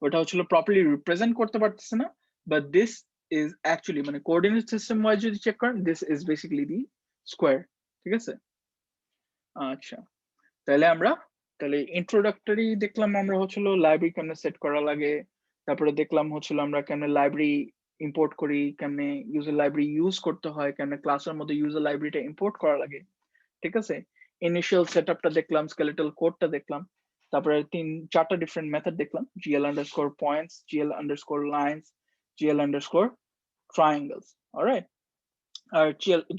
ওটা হচ্ছিল properly represent করতে পারতেছে না, but this is actually মানে coordinate system wise যদি চেক করেন, this is basically the square. ঠিক আছে? আচ্ছা, তাহলে ইন্ট্রোডাক্টরি দেখলাম আমরা হচ্ছিল লাইব্রেরি কেমনে সেট করা লাগে, তারপরে দেখলাম হচ্ছিল আমরা কেমনে লাইব্রেরি ইম্পোর্ট করি, কেমনে ইউজার লাইব্রেরি ইউজ করতে হয়, কেমনে ক্লাসের মধ্যে ইউজার লাইব্রেরিটা ইম্পোর্ট করা লাগে। ঠিক আছে, ইনিশিয়াল সেটআপটা দেখলাম, স্কেলেটাল কোডটা দেখলাম। তারপরে চারটা ডিফারেন্ট মেথড দেখলাম, gl underscore points, gl underscore lines, gl underscore triangles, alright, আর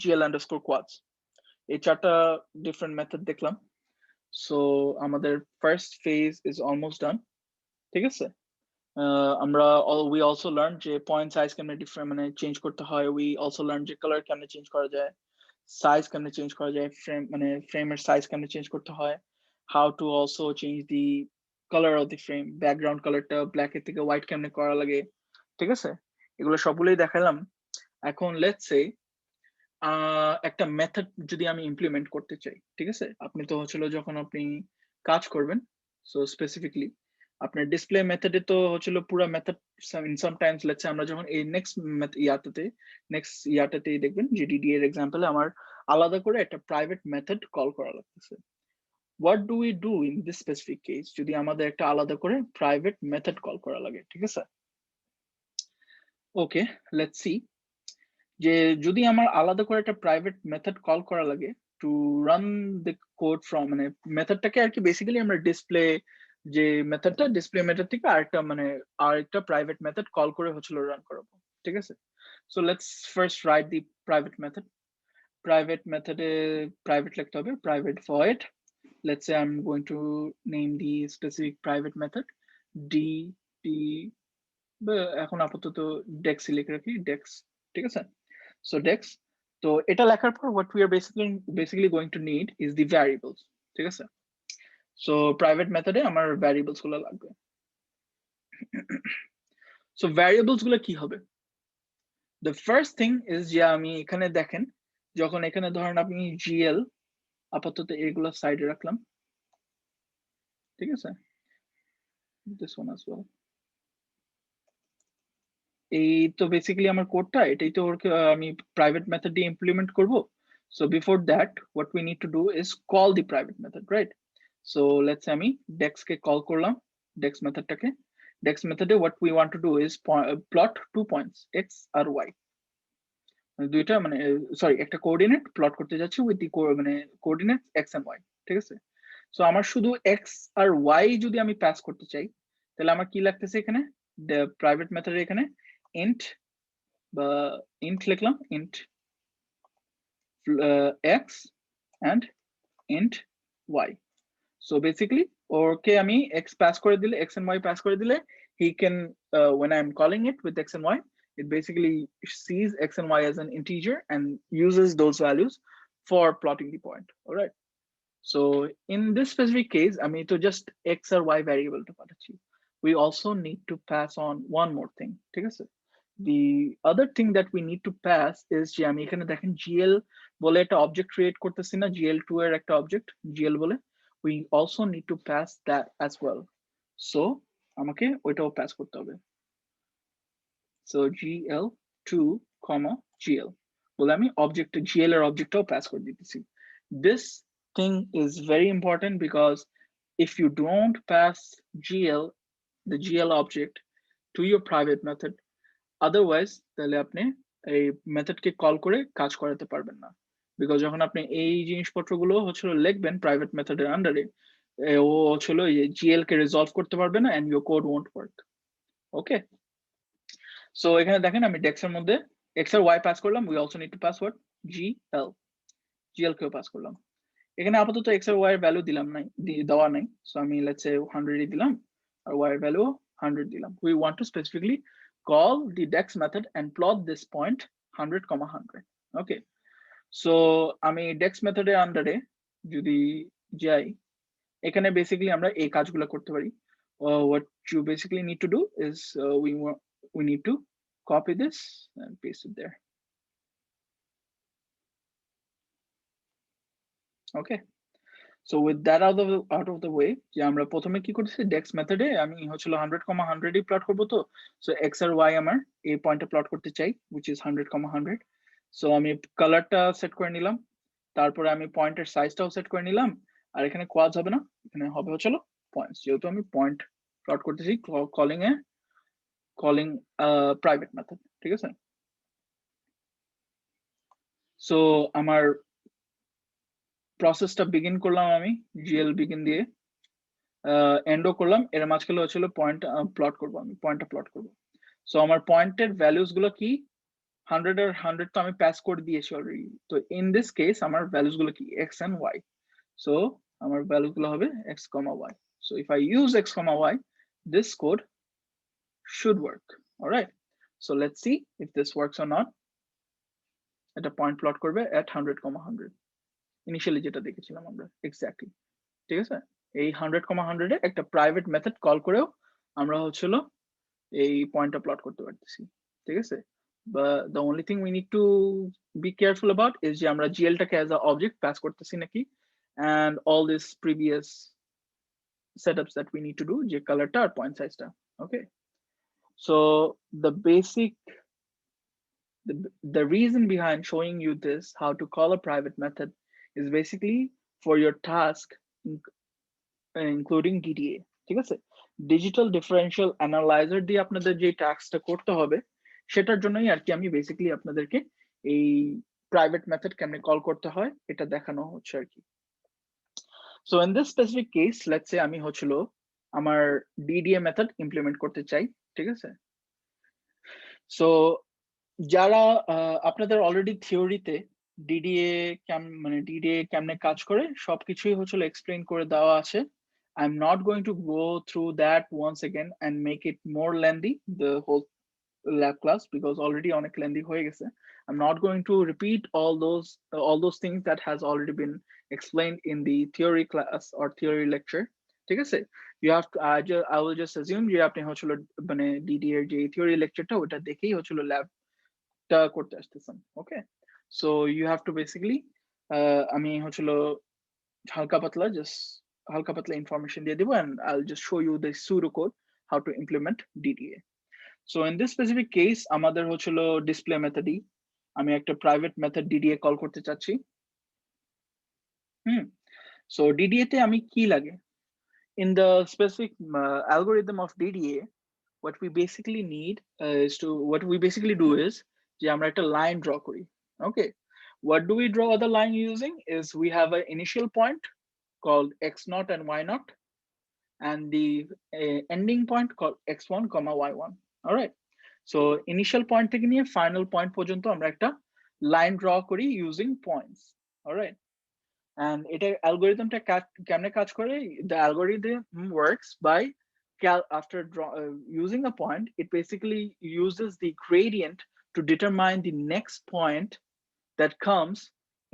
gl underscore quads, এই চারটা ডিফারেন্ট মেথড দেখলাম। সো আমাদের first phase is almost done, ঠিক আছে। আমরা we also learned যে পয়েন্ট সাইজ কেমনে ডিফারেন্ট মানে চেঞ্জ করতে হয়, we also learned যে কালার কেমনে চেঞ্জ করা যায়, সাইজ কেমনে চেঞ্জ করা যায়, ফ্রেম মানে ফ্রেমের সাইজ কেমনে চেঞ্জ করতে হয়, how to also change the color of the frame, background কালারটা ব্ল্যাক এর থেকে হোয়াইট কেমনে করা লাগে, ঠিক আছে, এগুলো সবগুলোই দেখালাম। এখন লেটস সে একটা মেথড যদি আমি ইমপ্লিমেন্ট করতে চাই, ঠিক আছে, আপনি তো হচ্ছিল যখন আপনি কাজ করবেন, সো স্পেসিফিকলি আপনার ডিসপ্লে মেথডে তো হচ্ছিল পুরো মেথড, সামটাইমস লেটস সে আমরা যখন এই নেক্সট ইয়াটাতে দেখবেন যে ডিডিএ এর এক্সাম্পলে আমার আলাদা করে একটা প্রাইভেট মেথড কল করা লাগতেছে। What do we do in this specific case যদি আমাদের একটা আলাদা করে প্রাইভেট মেথড কল করা লাগে, ঠিক আছে। ওকে, লেটস সি যে যদি আমার আলাদা করে একটা প্রাইভেট মেথড কল করা লাগে to run the code from, মানে মেথডটাকে আর কি বেসিক্যালি আমরা ডিসপ্লে যে মেথডটা ডিসপ্লে মেথড থেকে আরেকটা প্রাইভেট মেথড কল করে হচ্ছিল রান করাবো, ঠিক আছে। So let's first write the private method. Private মেথডে প্রাইভেট লিখতে হবে, private void, let's say I'm going to name the specific private method d এখন আপাতত dex লিখে রাখি, dex, ঠিক আছে। So dex, তো এটা লেখার পর what we are basically going to need is the variables, ঠিক আছে। So private মেথডে আমার variables গুলো লাগবে। So variables গুলো কি হবে? The first thing is যে আমি এখানে দেখেন যখন এখানে ধরেন আপনি gl, আপাতত এগুলো সাইডে রাখলাম, ঠিক আছে, this one as well, এই তো বেসিক্যালি আমার কোডটা এটাই তো আমি প্রাইভেট মেথড দিয়ে ইমপ্লিমেন্ট করব। So before that what we need to do is call the private method, right. So let's আমি ডেক্স কে কল করলাম, ডেক্স মেথডটাকে। ডেক্স মেথডে what we want to do is plot 2 points x আর ওয়াই, দুইটা মানে সরি একটা কোঅর্ডিনেট প্লট করতে যাচ্ছি উইথ দি মানে কোঅর্ডিনেট এক্স এন্ড ওয়াই, ঠিক আছে। সো আমার শুধু এক্স আর ওয়াই যদি আমি পাস করতে চাই তাহলে আমার কি লাগতেছে এখানে, প্রাইভেট মেথডের এখানে int বা int লিখলাম, int x and int y. So basically ওকে আমি x pass করে দিলে, x and y pass করে দিলে he can when I'm calling it with x and y, it basically sees x and y as an integer and uses those values for plotting the point, all right. So in this specific case আমি তো just x or y variable টা পাঠাচ্ছি, we also need to pass on one more thing, ঠিক আছে। The other thing that we need to pass is যে আমি এখানে দেখেন gl বলে একটা অবজেক্ট ক্রিয়েট করতেছি না, gl2 এর একটা অবজেক্ট gl বলে, we also need to pass that as well. So আমাকে ওইটাও পাস করতে হবে। So gl2 gl বলে আমি অবজেক্ট gl এর অবজেক্টটাও পাস করে দিতেছি। This thing is very important because if you don't pass the gl object to your private method, otherwise তাহলে আপনি এই মেথডকে কল করে কাজ করাতে পারবেন না, বিকজ যখন আপনি এই জিনিসপত্রগুলো হচ্ছিল লিখবেন প্রাইভেট মেথডের আন্ডারে, ও হচ্ছিল জিএল কে রিজলভ করতে পারবে না and your code won't work. Okay, so এখানে দেখেন আমি ডেক্সের মধ্যে এক্স আর ওয়াই পাস করলাম, we also need to pass what GL কেও পাস করলাম। এখানে আপাতত এক্স আর ওয়াই এর ভ্যালু দিলাম নাই, দেওয়া নাই, সো আমি লেটস সে 100 দিলাম আর ওয়াই এর ভ্যালু 100 দিলাম। We want two specifically call the dex method and plot this point 100, 100. Okay, so আমি dex method এর আন্ডারে যদি যাই এখানে বেসিক্যালি আমরা এই কাজগুলো করতে পারি। What you basically need to do is we need to copy this and paste it there. Okay, so with that out of the way যে আমরা প্রথমে কি করতেছি dex method এ আমি হচ্ছিল 100, 100 ই প্লট করব। তো সো x আর y আমার এই পয়েন্টে প্লট করতে চাই which is 100, 100. সো আমি কালারটা সেট করে নিলাম, তারপরে আমি পয়েন্টের সাইজটাও সেট করে নিলাম, আর এখানে কোয়াজ হবে না, এখানে হবে হচ্ছিল পয়েন্টস, যেহেতু আমি পয়েন্ট প্লট করতেছি কলিং প্রাইভেট মেথড, ঠিক আছে। সো আমার প্রসেসটা বিগিন করলাম আমি gl begin দিয়ে। এন্ডও করলাম, এর মাঝখানে হচ্ছিল পয়েন্ট প্লট করবো, আমি পয়েন্টটা প্লট করবো। সো আমার পয়েন্টের ভ্যালুস গুলো কি 100 আর 100 তো আমি পাস করে দিয়েছি অলরেডি। তো ইন দিস কেস আমার ভ্যালুস গুলো কি x and y। সো আমার ভ্যালু গুলো হবে x, y। So if I use x, y, this code should work. All right, so let's see if this works or not. এটা point plot করবে at 100, 100 initially যেটা দেখেছিলাম আমরা exactly. ঠিক আছে, এই 100, 100 এ একটা প্রাইভেট মেথড কল করেও আমরা হচ্ছিল এই পয়েন্টটা প্লট করতে পারতেছি। ঠিক আছে, but the only thing we need to be careful about is যে আমরা gl টাকে as a object pass করতেছি নাকি, and all this previous setups that we need to do, যে কালারটা আর পয়েন্ট সাইজটা। Okay, so the basic the reason behind showing you this how to call a private method is basically for your task including DDA। ঠিক আছে, digital differential analyser দিয়ে আপনাদের যে টাস্কটা করতে হবে সেটার জন্যই আর কি আমি বেসিক্যালি আপনাদেরকে এই প্রাইভেট মেথড কেমনে কল করতে হয় এটা দেখানো হচ্ছে আর কি। So in this specific case let's say আমি হচ্ছিল আমার ডিডিএ মেথড ইমপ্লিমেন্ট করতে চাই। ঠিক আছে, সো যারা আপনাদের অলরেডি থিওরিতে ডিডিএ মানে ডিডিএ কেমনে কাজ করে সবকিছুই হচ্ছিল এক্সপ্লেইন করে দেওয়া আছে। I'm not going to go through that once again and make it more lengthy, the whole lab class, because already on a lengthy হয়ে গেছে। I'm not going to repeat all those things that has already been explained in the theory class or theory lecture। ঠিক আছে, you have to I will just assume যে আপনি হচ্ছিল মানে DD এর যে থিওরি লেকচারটা ওটা দেখেই হচ্ছিল ল্যাবটা করতে আসতেছেন। Okay, so you have to basically আমি হচ্ছিল হালকা পাতলা information দিয়ে দিব, and I'll just show you the pseudocode how to implement DDA. So in this specific case আমাদের হচ্ছিল ডিসপ্লে মেথডই আমি একটা প্রাইভেট মেথড DDA কল করতে চাচ্ছি। সো DDA তে আমি কি লাগে, in the specific algorithm of DDA what we basically need what we basically do is যে আমরা একটা লাইন ড্র করি। Okay, what do we draw the line using is we have an initial point called x0 and y0, and the ending point called x1, y1. All right, so initial point থেকে নিয়ে final point পর্যন্ত আমরা একটা line draw করি using points। all right, and এটা অ্যালগরিদমটা কেমনে কাজ করে, the algorithm works by after using a point it basically uses the gradient to determine the next point that comes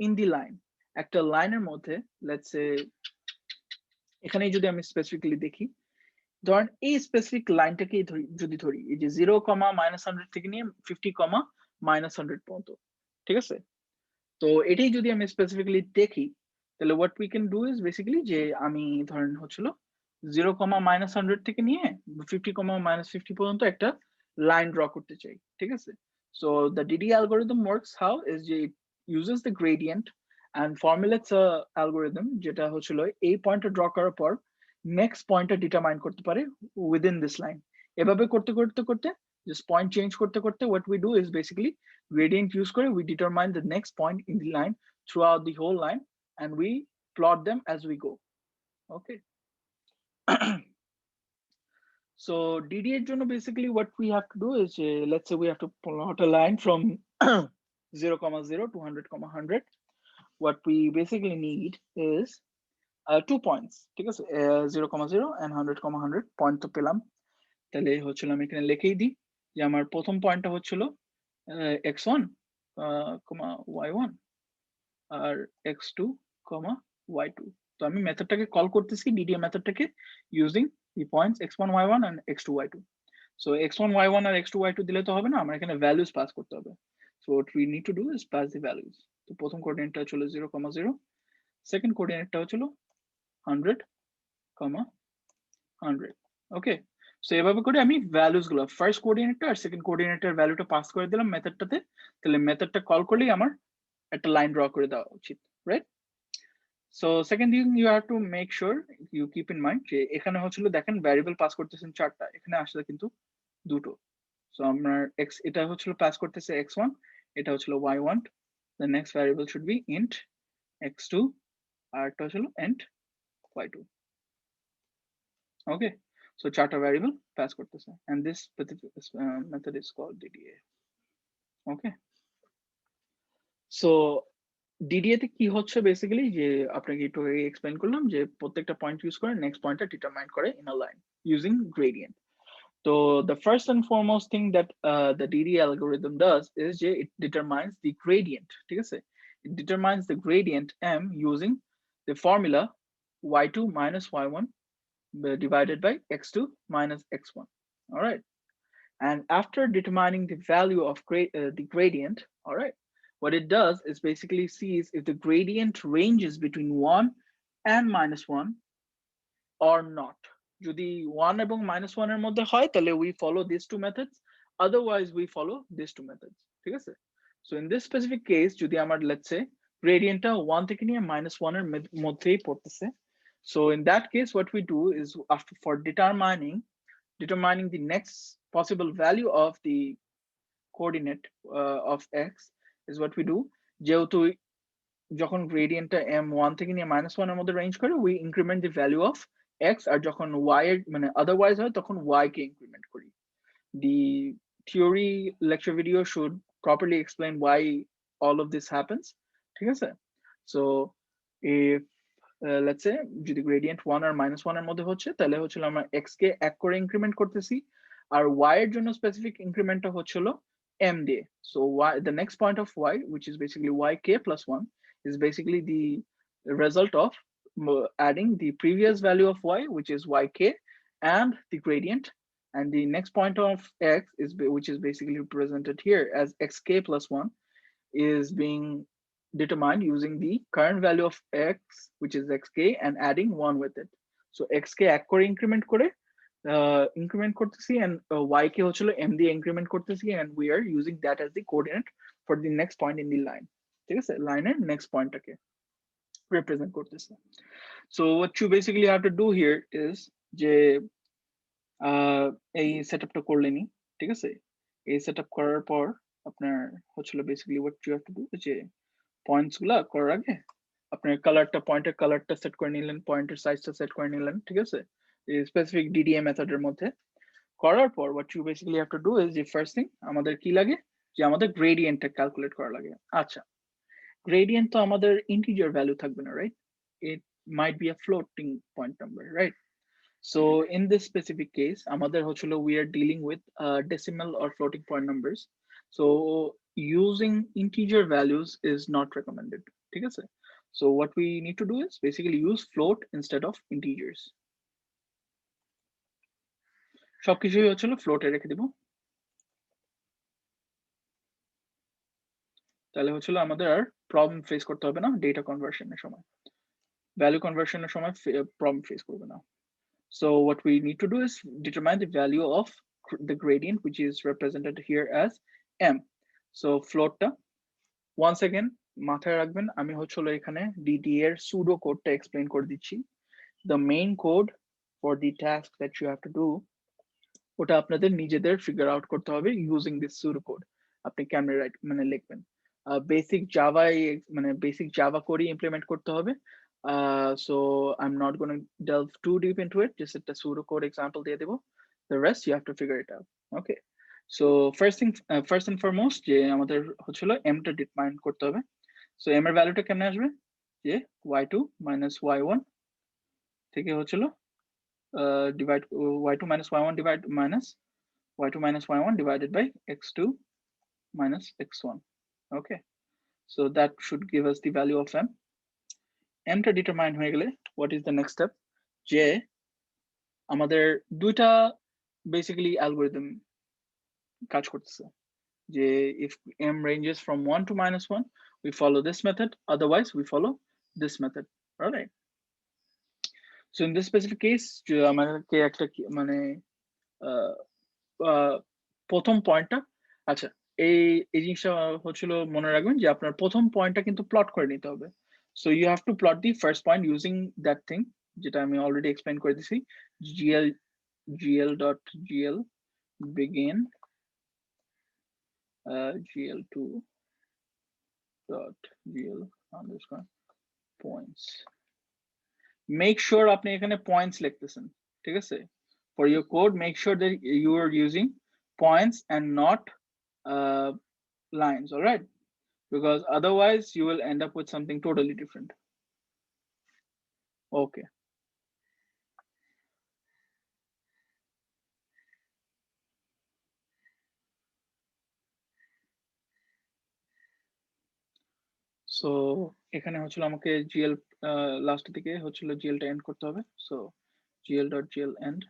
in the line। একটা লাইনের মধ্যে let's say এখানে যদি আমি স্পেসিফিক্যালি দেখি, ধরেন এই স্পেসিফিক লাইনটাকে যদি ধরি এই যে 0, -100 থেকে নিয়ে 50, -100 পর্যন্ত। ঠিক আছে, তো এটাই যদি আমি স্পেসিফিক্যালি দেখি তাহলে what we can do is basically যে আমি ধরেন হচ্ছিল 0, -100 থেকে নিয়ে 50, -50 পর্যন্ত একটা লাইন ড্র করতে চাই। ঠিক আছে, so the DDA algorithm works how is যে it uses the gradient and formulates a algorithm যেটা হচ্ছিল এই পয়েন্টটা ড্র করার পর নেক্সট পয়েন্টটা ডিটারমাইন করতে পারে within this line। এভাবে করতে করতে করতে just point change করতে করতে what we do is basically gradient use করে we determine the next point in the line throughout the whole line and we plot them as we go। okay, so DDA এর জন্য basically what we have to do is let's say we have to plot a line from 0, 0 to 100, 100। what we basically need is 2 points। ঠিক আছে, 0, 0 and 100, 100 point তো পেলাম। তাহলে হচ্ছিল আমি এখানে লিখেই দিই যে আমার প্রথম পয়েন্টটা হচ্ছিল x1, y1 আর x2, y2। তো আমি মেথডটাকে কল করতেছি DDA মেথডটাকে using the points x1, y1 and x2, y2। So x1, y1 আর x2, y2 দিলে তো হবে না, আমার এখানে ভ্যালুস পাস করতে হবে। So what we need to do is pass the values। তো প্রথম কোঅর্ডিনেটটা হচ্ছিল 0, 0, সেকেন্ড কোঅর্ডিনেটটা হচ্ছিল 100, 100। ওকে, সো এভাবে করে আমি ভ্যালুস গুলো ফার্স্ট কোঅর্ডিনেটর আর সেকেন্ড কোঅর্ডিনেটর ভ্যালুটা পাস করে দিলাম মেথডটাতে, তাহলে মেথডটা কল করলেই আমার একটা লাইন ড্র করে দেওয়া উচিত, right? So second thing you have to make sure you keep in mind যে এখানে হচ্ছিল দেখেন ভ্যারিয়েবল পাস করতেছেন 4টা, এখানে আসলে কিন্তু 2টো। সো আমার এটা হচ্ছিল পাস করতেছে x1, এটা হচ্ছিল y1, the next variable should be int x2 আর এটা হচ্ছিল int y2। Okay, so charter variable pass করতেছে, and this specific method is called DDA. Okay, so DDA তে কি হচ্ছে বেসিক্যালি, যে আপনাকে একটু এক্সপ্লেইন করলাম যে প্রত্যেকটা পয়েন্ট ইউজ করে নেক্সট পয়েন্টটা ডিটারমাইন করে in a line using gradient. So the first and foremost thing that the DDA algorithm does is it determines the gradient. ঠিক আছে? It determines the gradient m using the formula y2 minus y1 divided by x2 minus x1. All right. And after determining the value of the gradient, all right, what it does is basically sees if the gradient ranges between 1 and -1 or not. যদি 1 এবং -1 এর মধ্যে হয় তাহলে we follow these two methods, otherwise we follow these two methods. ঠিক আছে? So in this specific case যদি আমার let's say গ্রেডিয়েন্টটা 1 থেকে নিয়ে -1 এর মধ্যেই পড়তেছে, so in that case what we do is after for determining the next possible value of the coordinate of x is what we do, যেহেতু যখন গ্রেডিয়েন্টটা m1 থেকে নিয়ে -1 এর মধ্যে রেঞ্জ করে we increment the value of x, আর যখন y এর মানে otherwise হয় তখন y কে increment করি. The theory lecture video should properly explain why all of this happens. ঠিক আছে? So if let's say যদি gradient 1 আর -1 এর মধ্যে হচ্ছে তাহলে হচ্ছিল আমরা x কে 1 করে increment করতেছি, আর y এর জন্য specific incrementটা হচ্ছিল m দিয়ে. So y, the next point of y, which is basically yk plus 1, is basically the result of adding the previous value of y, which is yk, and the gradient. And the next point of x is which is basically represented here as xk plus 1 is being determined using the current value of x, which is xk, and adding 1 with it. So xk এক করে increment করে increment করতেছি, and yk হচ্ছিল m দিয়ে increment করতেছি, and we are using that as the coordinate for the next point in the line. ঠিক আছে? লাইনের next পয়েন্টটাকে represent করতেছে. So what you basically have to do here is যে এই সেটআপটা করলেনি, ঠিক আছে? এই সেটআপ করার পর আপনার হচ্ছিল basically what you have to do যে পয়েন্টস গুলা করার আগে আপনার কালারটা, পয়েন্টের কালারটা সেট করে নিলেন, পয়েন্টের সাইজটা সেট করে নিলেন, ঠিক আছে? এই স্পেসিফিক DDA মেথডের মধ্যে করার পর what you basically have to do is the first thing আমাদের কি লাগে, যে আমাদের গ্রেডিয়েন্টটা ক্যালকুলেট করা লাগে. আচ্ছা, gradient তো আমাদের integer value থাকবে না, right? It might be a floating point number, right? So in this specific case আমাদের হচ্ছিল we are dealing with decimal or floating point numbers, so using integer values is not recommended. ঠিক আছে? So what we need to do is basically use float instead of integers. সবকিছুই হচ্ছিল float এ রেখে দিব, তাহলে হচ্ছিল আমাদের আর প্রবলেম ফেস করতে হবে না ডেটা কনভার্সনের সময়, ভ্যালু কনভার্সনের সময় প্রবলেম ফেস করবে না. So what we need to do is determine the value of the gradient, which is represented here as m. So float টা once again মাথায় রাখবেন, আমি হচ্ছিল এখানে DDA এর pseudo কোডটা এক্সপ্লেইন করে দিচ্ছি. The main code for the task that you have to do ওটা আপনাদের নিজেদের ফিগার আউট করতে হবে ইউজিং দিস pseudo code. আপনি কেমনে রাইট মানে লিখবেন, বেসিক জাভা মানে বেসিক জাভা কোডই ইমপ্লিমেন্ট করতে হবে. So I'm not going to delve too deep into it, just একটা pseudo code example দিয়ে দেব. The rest you have to figure it out. Okay, so first and foremost যে আমাদের হচ্ছিল m টা determine করতে হবে. So m এর ভ্যালুটা কেমনে আসবে, যে y2 minus y1 থেকে হচ্ছিল divide y2 minus y1 divide minus y2 minus y1 divided by x2 minus x1. Okay, so that should give us the value of m. m টা ডিটারমাইন হয়ে গেলে what is the next step, যে আমাদের দুইটা basically algorithm কাজ করতেছে, যে if m ranges from 1 to -1 we follow this method, otherwise we follow this method. All right, so in this specific case যে আমাদেরকে একটা মানে প্রথম পয়েন্টটা, আচ্ছা এই এই জিনিসটা হচ্ছিল মনে রাখবেন যে আপনার প্রথম পয়েন্টটা কিন্তু প্লট করে নিতে হবে. So you have to plot the first point using that thing যেটা আমি অলরেডি এক্সপ্লেইন করে দিছি, gl begin gl2 gl underscore points. Make sure আপনি এখানে পয়েন্টস লিখতেছেন, ঠিক আছে? For your code, make sure that you are using points and not lines, all right? Because otherwise you will end up with something totally different. Okay. So এখানে হচ্ছিল আমাকে GL last থেকে হচ্ছিল GL টা and করতে হবে। So GL.GL end.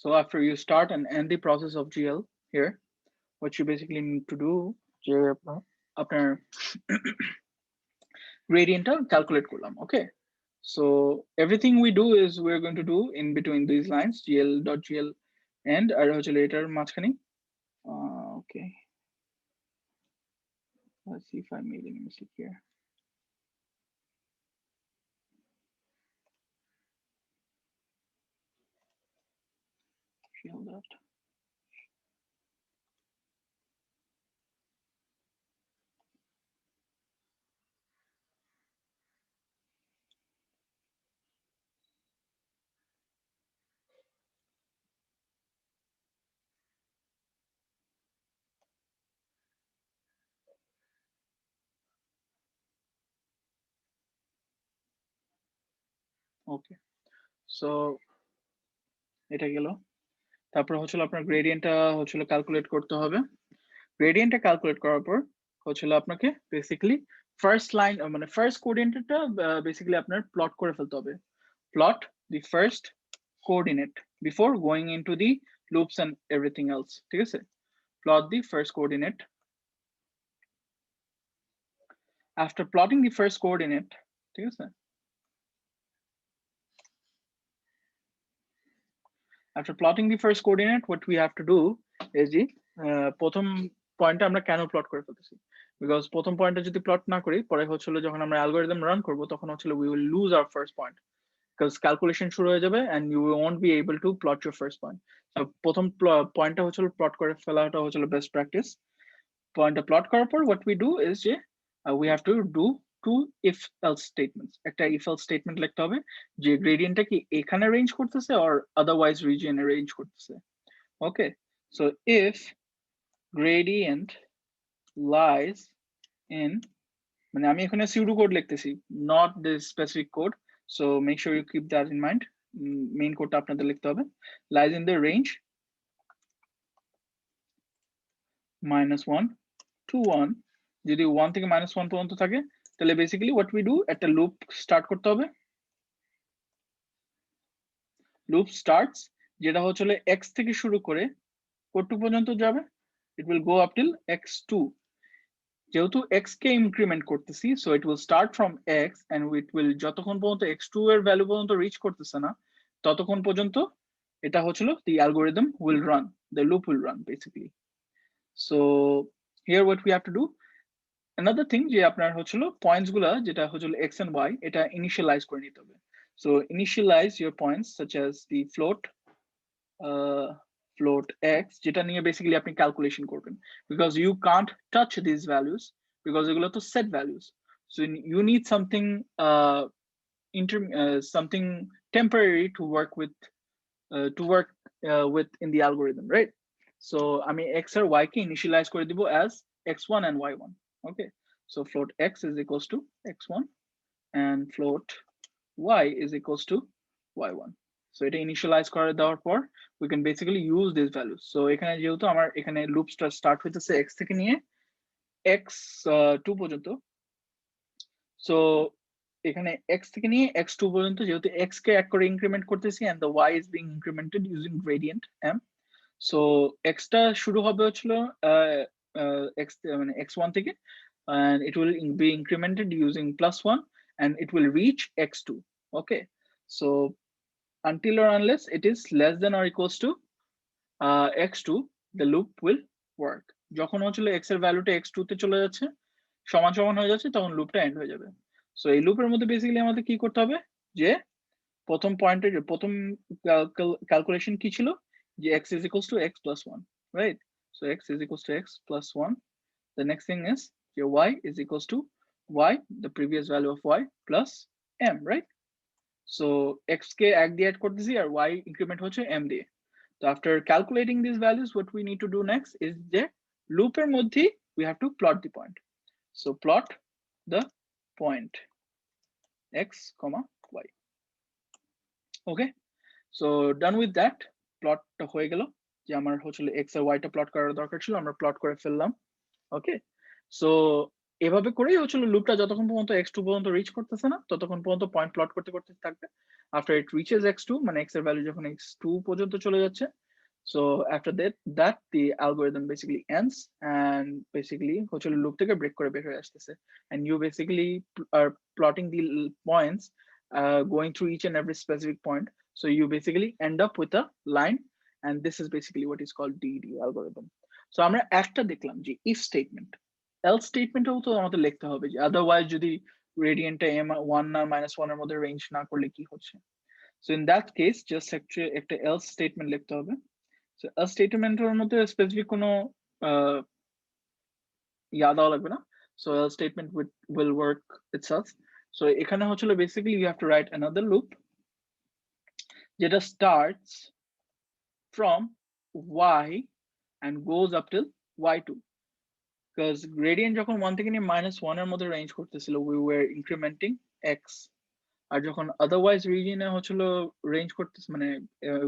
So after you start and end the process of GL here, what you basically need to do যে আপনার gradient calculate করলাম, okay? So everything we do is we're going to do in between these lines, GL.GL end আর হচ্ছে এটার মাঝখানে। Okay, let's see if I made any mistake here. GL dot. Okay, so এটা গেল। তারপর হচ্ছিল আপনার গ্রেডিয়েন্টটা হচ্ছিল ক্যালকুলেট করতে হবে। গ্রেডিয়েন্টটা ক্যালকুলেট করার পর হচ্ছিল আপনাকে বেসিক্যালি ফার্স্ট লাইন মানে ফার্স্ট কোঅর্ডিনেটটা বেসিক্যালি আপনার প্লট করে ফেলতে হবে। Plot the first coordinate before going into the loops and everything else, ঠিক আছে? Plot the first coordinate. After plotting the first coordinate, ঠিক আছে? After plotting the first coordinate, what we have to do is the প্রথম পয়েন্টটা আমরা কেন plot করে ফেলতেছি? Because প্রথম পয়েন্টটা যদি প্লট না করি পরে হচ্ছিল যখন আমরা অ্যালগরিদম রান করব তখন হচ্ছিল we will lose our first point because calculation শুরু হয়ে যাবে and you won't be able to plot your first point. So প্রথম পয়েন্টটা হচ্ছিল প্লট করে ফেলাটা হচ্ছিল বেস্ট প্র্যাকটিস। পয়েন্টটা প্লট করার পর what we do is যে we have to do two if else statements. একটা if else statement লিখতে হবে যে গ্রেডিয়েন্টটা কি এখানে রেঞ্জ করতেছে or otherwise region রেঞ্জ করতেছে। Okay, so if gradient lies in মানে আমি এখানে pseudocode লিখতেছি not this specific code, so make sure you keep that in mind. Main কোডটা আপনাদের লিখতে হবে lies in the range -1 to 1. যদি 1 থেকে -1 পর্যন্ত থাকে তাহলে বেসিক্যালি what we do একটা লুপ স্টার্ট করতে হবে। লুপ স্টার্টস যেটা হচ্ছে x থেকে শুরু করে কত পর্যন্ত যাবে? It will go up till x2. যেহেতু x কে ইনক্রিমেন্ট করতেছি so it will start from x and it will যতক্ষণ পর্যন্ত x2 এর ভ্যালু পর্যন্ত রিচ করতেছে না ততক্ষণ পর্যন্ত এটা হচ্ছিল the algorithm will run, the loop will run basically. So here what we have to do, another thing যে আপনার হচ্ছিল পয়েন্টস গুলা যেটা হচ্ছিল x and y এটা ইনিশিয়ালাইজ করে নিতে হবে। So initialize your points such as the float float x যেটা নিয়ে বেসিক্যালি আপনি ক্যালকুলেশন করবেন because you can't touch these values because এগুলো তো set values, so you need something something temporary to work with in the algorithm, right? So আমি x আর y কে initialize করে দিব as x1 and y1. Okay, so float x is equals to x1 and float y is equals to y1. So এটা initialize করে দেওয়ার পর we can basically use these values. So এখানে যেহেতু আমার এখানে লুপটা স্টার্ট হইতেছে x থেকে নিয়ে x2 পর্যন্ত, so এখানে x থেকে নিয়ে x2 পর্যন্ত যেহেতু x কে এক করে ইনক্রিমেন্ট করতেছি and the y is being incremented using gradient m, so x টা শুরু হবে হচ্ছিল x মানে x1 থেকে and it will be incremented using +1 and it will reach x2. Okay, so until or unless it is less than or equals to x2 the loop will work. যখন হচ্ছিল x এর ভ্যালুটা x2 তে চলে যাচ্ছে সমান সমান হয়ে যাচ্ছে তখন লুপটা এন্ড হয়ে যাবে সো এই লুপের মধ্যে বেসিক্যালি আমাদের কি করতে হবে যে প্রথম পয়েন্টের প্রথম ক্যালকুলেশন কি ছিল যে x is equals to x plus 1 right so x is equals to x plus 1 the next thing is y is equals to y the previous value of y plus m right so x কে 1 দিয়ে add করতেছি আর y increment হচ্ছে m দিয়ে so after calculating these values what we need to do next is যে লুপের মধ্যে we have to plot the point so plot the point x comma y okay so done with that plot টা হয়ে গেল যে আমার হচ্ছে x আর y টা প্লট করার দরকার ছিল আমরা প্লট করে ফেললাম ওকে সো এভাবে করেই হচ্ছে লুপটা যতক্ষণ পর্যন্ত x2 পর্যন্ত রিচ করতেছে না ততক্ষণ পর্যন্ত পয়েন্ট প্লট করতে করতে থাকবে আফটার ইট রিচেস x2 মানে x এর ভ্যালু যখন x2 পর্যন্ত চলে যাচ্ছে so after that the algorithm basically ends and basically হচ্ছে লুপ থেকে ব্রেক করে বের হয়ে আসতেছে and you basically are plotting the points going through each and every specific point so you basically end up with a line and this is basically what is called DDA algorithm so আমরা একটা দেখলাম যে if statement else statementও তো আমাদের লিখতে হবে যে otherwise যদি gradient m1 না -1 এর মধ্যে রেঞ্জ না করলে কি হচ্ছে so in that case just actually একটা else statement লিখতে হবে so else statement এর মধ্যে স্পেসিফিক কোনো ইয়া দেওয়া লাগবে না so else statement will work itself so এখানে হচ্ছে basically you have to write another loop যেটা starts from y and goes up till y2 because gradient যখন 1 থেকে নিয়ে -1 এর মধ্যে রেঞ্জ করতেছিল we were incrementing x আর যখন otherwise region এ হচ্ছিল রেঞ্জ করতেছে মানে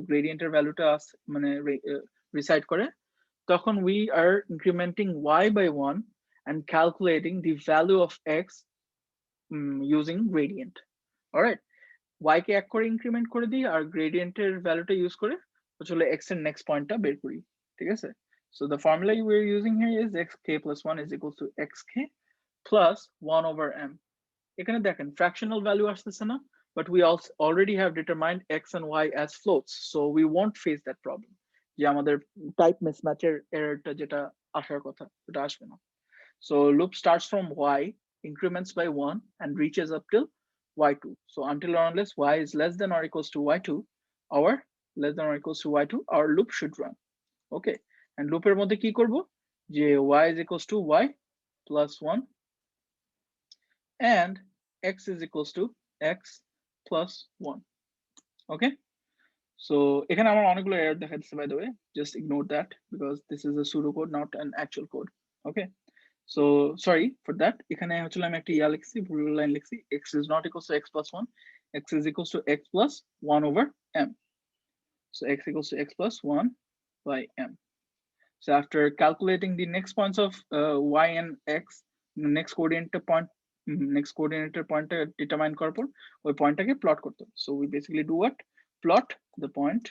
গ্রেডিয়েন্টের ভ্যালুটা মানে রিসাইড করে তখন we are incrementing y by 1 and calculating the value of x using gradient alright y কে এক করে ইনক্রিমেন্ট করে দিই আর গ্রেডিয়েন্টের ভ্যালুটা ইউজ করে হচ্ছে x এর নেক্সট পয়েন্টটা বের করি ঠিক আছে so the formula we're using here is xk plus 1 is equal to xk plus 1 over m এখানে দেখেন fractional value আসতেছে না but we also already have determined x and y as floats so we won't face that problem যে আমাদের type মিসম্যাচের এররটা যেটা আসার কথা এটা আসবে না so loop starts from y increments by 1 and reaches up till y2 so until or unless y is less than or equals to y2 our less than or equals to y2 our loop should run okay and loop এর মধ্যে কি করব যে y is equals to y plus 1 and x is equals to x plus 1 okay so এখানে আমার অনেকগুলো error দেখাচ্ছে by the way just ignore that because this is a pseudocode not an actual code okay so sorry for that এখানে হচ্ছে আমি একটা ইয়া লিখছি ভুল লাইন লিখছি x is not equals to x plus 1 x is equals to x plus 1 over m so x equals to x plus 1 by m so after calculating the next points of y and x the next coordinate point determine করার পর ওই পয়েন্টটাকে plot করতে হবে so we basically do what plot the point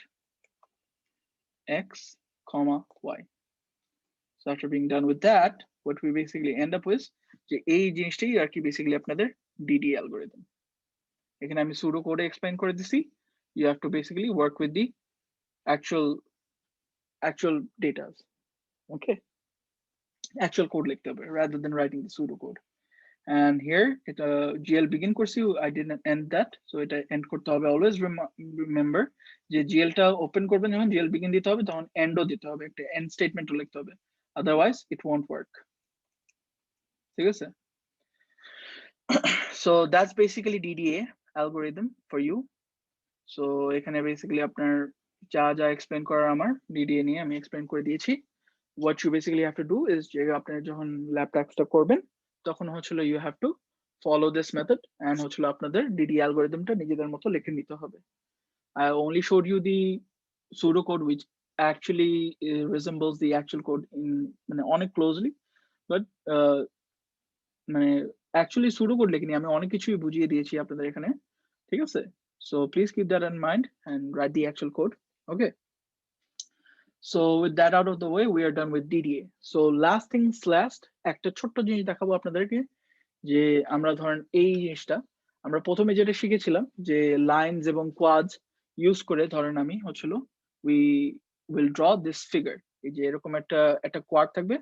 x comma y so after being done with that what we basically end up with যে এই জিনিসটাই আর কি basically আপনাদের DDA algorithm এখানে আমি pseudo code explain করে দিছি you have to basically work with the actual data okay actual code লিখতে হবে rather than writing the pseudo code and here it GL begin করছি I didn't end that so এটা end করতে হবে always remember যে GL টা open করবেন যখন GL begin দিতে হবে তখন end ও দিতে হবে একটা end statement ও লিখতে হবে otherwise it won't work ঠিক আছে so that's basically DDA algorithm for you so এখানে basically আপনার যা যা explain করার আমার DDA নিয়ে আমি explain করে দিয়েছি what you basically have to do is যে আপনি যখন ল্যাব টাস্কটা করবেন তখন হচ্ছিল you have to follow this method and হচ্ছিল আপনাদের DDA algorithmটা নিজেদের মতো লিখে নিতে হবে I only showed you the pseudocode which actually resembles the actual code in মানে অনেক closely but মানে actually pseudocode লিখিনি আমি অনেক কিছুই বুঝিয়ে দিয়েছি আপনাদের এখানে ঠিক আছে so please keep that in mind and write the actual code okay so with that out of the way we are done with DDA so last things last একটা ছোট্ট জিনিস দেখাবো আপনাদেরকে যে আমরা ধরেন এই জিনিসটা আমরা প্রথমে যেটা শিখেছিলাম যে লাইনস এবং কোয়াডস ইউজ করে ধরেন আমি হচ্ছিল we will draw this figure এই যে এরকম একটা কোয়াড থাকবে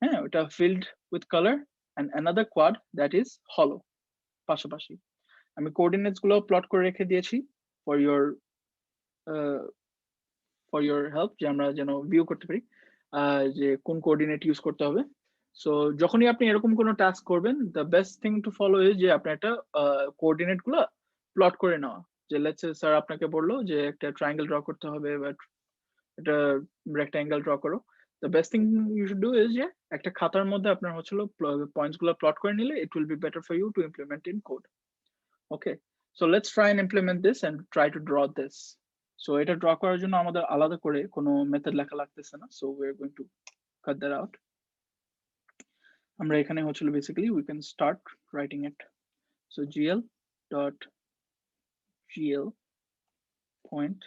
হ্যাঁ, ওটা filled with color and another quad that is hollow পাশাপাশি। আমি কোঅর্ডিনেটস গুলো প্লট করে রেখে দিয়েছি for your help, যে আমরা যেন ভিউ করতে পারি যে কোন কোঅর্ডিনেট ইউজ করতে হবে। সো যখনই আপনি এরকম কোনো টাস্ক করবেন, the best thing to follow is যে আপনি একটা কোঅর্ডিনেট গুলো প্লট করে নেওয়া। যে লেটস সে স্যার আপনাকে বললো যে একটা ট্রায়াঙ্গেল ড্র করতে হবে বা একটা রেক্টাঙ্গেল ড্র করো। The best thing you should do is যে একটা খাতার মধ্যে আপনার হচ্ছিল পয়েন্টস গুলো প্লট করে নিলে it will be better for you to implement in code. Okay, so let's try and implement this and try to draw this. So এটা ড্র করার জন্য আমাদের আলাদা করে কোনো মেথড লেখা লাগতেছে না। So we are going two cut that out. আমরা এখানে হচ্ছিল basically we can start writing it. So gl dot gl point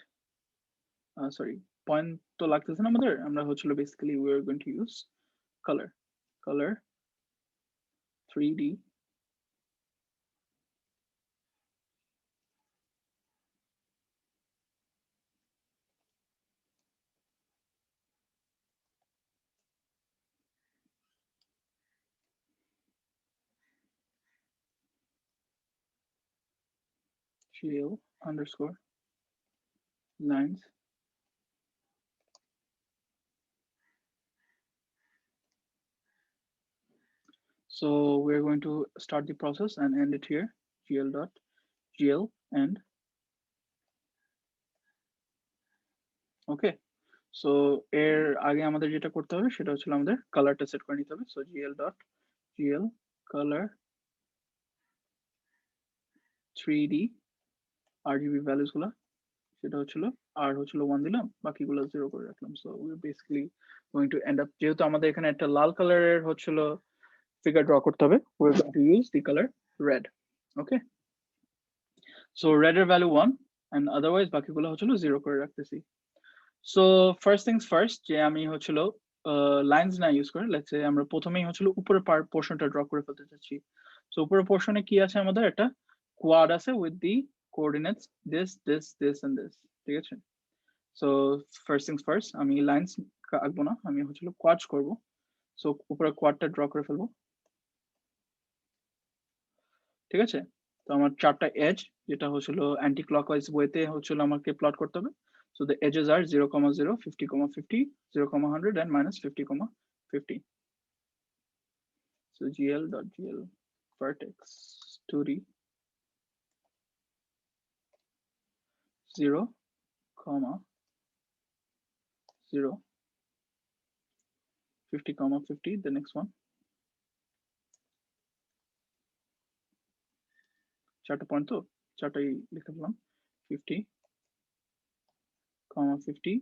sorry point তো লাগতেছে না আমাদের, আমরা হচ্ছিল basically we are going to use color 3D gl underscore lines. So we're going to start the process and end it here. gl dot gl end. Okay, so এর আগে আমাদের যেটা করতে হবে সেটা হচ্ছে আমাদের কালারটা সেট করে নিতে হবে। So gl dot gl color 3D RGB values গুলা সেটা হচ্ছিল আর হচ্ছিল 1 দিলাম, বাকিগুলো 0 করে রাখলাম। So we're basically going to end up, যেহেতু আমাদের এখানে একটা লাল কালারের হচ্ছিল ফিগার ড্র করতে হবে, we're going to use the color red. Okay, so red এর value 1 and otherwise বাকিগুলো হচ্ছিল 0 করে রাখতেছি। সো ফার্স্ট থিংস ফার্স্ট, যে আমি হচ্ছিল লাইন্স না ইউজ করে লেটস সে আমরা প্রথমেই হচ্ছিল উপরের পোর্শনটা ড্র করে ফেলতে চাচ্ছি। সো উপরের পোর্শনে কি আছে আমাদের একটা কোয়াড আছে with the coordinates this this this and this, ঠিক আছে। সো ফার্স্ট থিংস ফার্স্ট, আমি লাইন্স আঁকবো না, আমি হচ্ছিল কোয়াডস করব। সো উপরে কোয়াডটা ড্র করে ফেলবো, ঠিক আছে। তো আমার চারটা এজ যেটা হচ্ছিল অ্যান্টি ক্লকওয়াইজ ওয়েতে হচ্ছিল আমাকে প্লট করতে হবে। So the edges are 0, 0, 50, 50, 0, 100 and minus 50, 50. So gl vertex 2d 0, 0, 50, 50, the next one. চারটা পয়েন্ট তো চারটাই লিখে ফেললাম, 50, 50,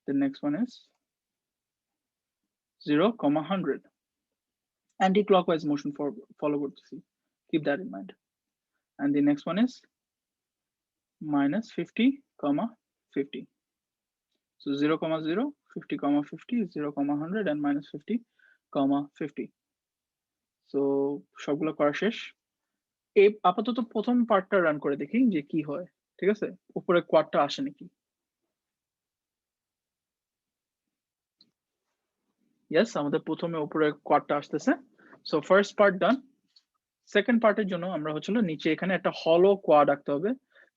the next one is 0, 100. Anti-clockwise motion for follow করতেছি, keep that in mind. And the next one is minus 50, 50. So 0, 0, 50, 50, 0, 100 and minus 50, 50. So সবগুলো করা শেষ। এই আপাতত প্রথম পার্টটা রান করে দেখি যে কি হয়, ঠিক আছে, উপরে কোয়াডটা আসে নাকি। ইয়েস, আমাদের প্রথমে উপরে কোয়াডটা আসতেছে। সো ফার্স্ট পার্ট ডান। সেকেন্ড পার্টের জন্য আমরা হচ্ছিল নিচে এখানে একটা হলো কোয়াড আঁকতে হবে।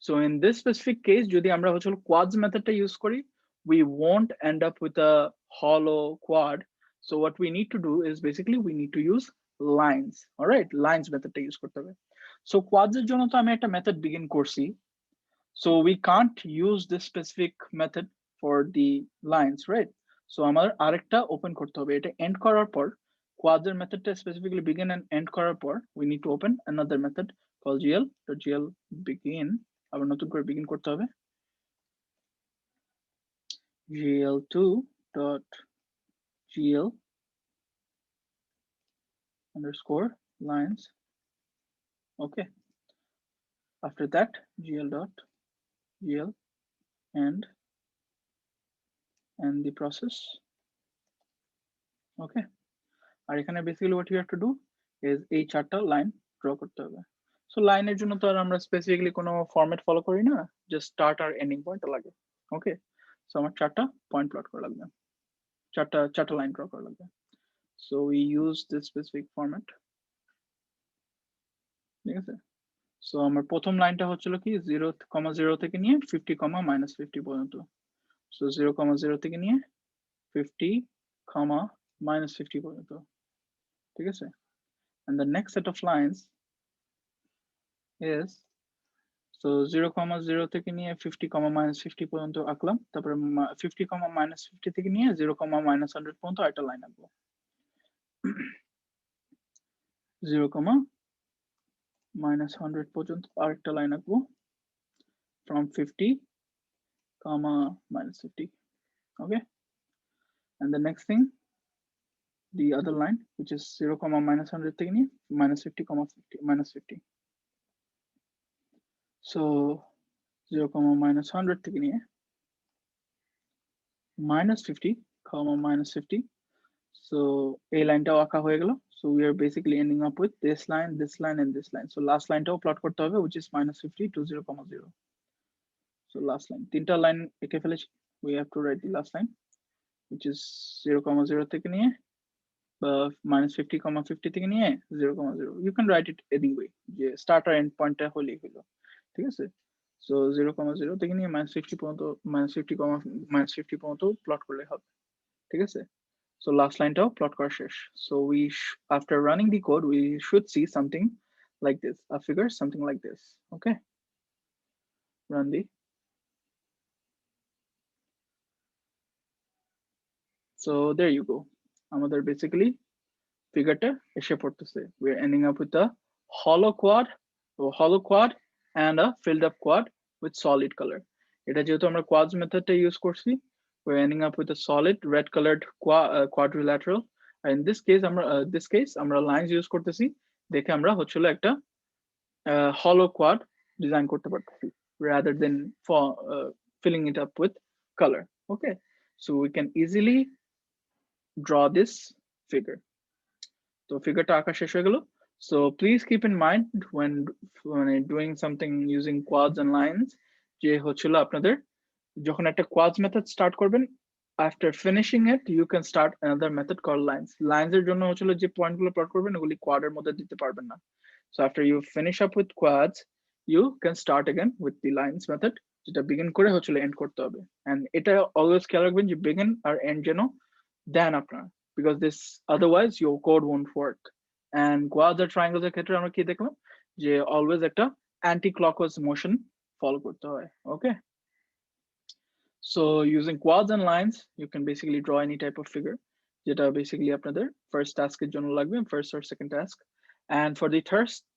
So in this specific case যদি আমরা হচ্ছিল কোয়াডস মেথডটা ইউজ করি, we won't end up with a hollow quad. So what we need to do is basically we need to use lines. All right, lines মেথডটা use করতে হবে। So quads এর জন্য তো আমি একটা মেথড বিগিন করছি, so we can't use this specific method for the lines, right? So আমার আরেকটা ওপেন করতে হবে, এটা এন্ড করার পর quads এর মেথডটা স্পেসিফিক্যালি begin and end করার পর we need to open another method called gl begin, আবার নতুন করে begin করতে হবে, gl2 dot gl underscore lines. Okay, after that gl dot gl and the process. Okay, আর এখানে basically what you have to do is এই চারটা line draw করতে হবে। সো লাইনের জন্য তো আর আমরা স্পেসিফিক্যালি কোনো ফরম্যাট ফলো করি না, জাস্ট স্টার্ট আর এন্ডিং পয়েন্ট লাগে। ওকে, সো আমার চারটা পয়েন্ট প্লট করা লাগবে, চারটা লাইন ড্র করা লাগবে। So we use this specific format. ঠিক আছে? So আমার প্রথম লাইনটা হচ্ছিল কি 0,0 থেকে নিয়ে 50, -50 পর্যন্ত। So 0,0 থেকে নিয়ে 50, -50 পর্যন্ত। ঠিক আছে? And the next set of lines is so 0,0 থেকে নিয়ে 50, -50 পর্যন্ত আঁকলাম। তারপরে 50, -50 থেকে নিয়ে 0, -100 পর্যন্ত একটা লাইন আঁকবো। 0, -100 পর্যন্ত আরেকটা লাইন আঁকবো from 50, -50. Okay, and the next thing, the other line, which is 0, -100 থেকে নিয়ে -50, -50. So 0, -100 থেকে নিয়ে -50, -50. So a line টাও আঁকা হয়ে গেল. So we are basically ending up with this line, and this line. So last line টাও plot করতে হবে, which is -50 to 0, 0. So last line, তিনটা line এঁকে ফেলেছি. We have to write the last line, which is 0, 0 থেকে নিয়ে -50, 50 থেকে নিয়ে 0, 0. You can write it anyway. যে start আর end point টা হলেই হলো. ঠিক আছে? So 0, 0 থেকে নিয়ে -50 পর্যন্ত -50, -50 পর্যন্ত plot করলে হবে। ঠিক আছে? So last line টাও plot করা শেষ। So we after running the code, we should see something like this, a figure something like this. Okay, run the. So there you go. আমাদের basically figureটা এসে পড়তেছে। We're ending up with a hollow quad and a filled up quad with solid color. এটা যেহেতু আমরা quads methodটা use করছি, we're ending up with a solid red colored quadrilateral. And in this case আমরা lines use করতেছি, দেখে আমরা হচ্ছিল একটা hollow quad design করতে পারতেছি rather than filling it up with color. Okay, so we can easily draw this figure. So figureটা আঁকা শেষ হয়ে গেল. So please keep in mind when doing something using quads and lines, যে হচ্ছিল আপনাদের যখন একটা quads method start করবেন, after finishing it you can start another method called lines. Lines এর জন্য হচ্ছিল যে পয়েন্ট গুলো প্লট করবেন ওগুলি quad এর মধ্যে দিতে পারবেন না. So after you finish up with quads, you can start again with the lines method, যেটা begin করে হচ্ছিল end করতে হবে. And এটা always খেয়াল রাখবেন যে begin আর end যেন দেন আপনার, because this otherwise your code won't work. And quads or triangles এর ক্ষেত্রে আমরা কি দেখলাম যে always একটা anti-clockwise motion follow করতে হয়. Okay, so using quads and lines you can basically draw any type of figure, যেটা basically আপনাদের first task এর জন্য লাগবে, first or second task. And for the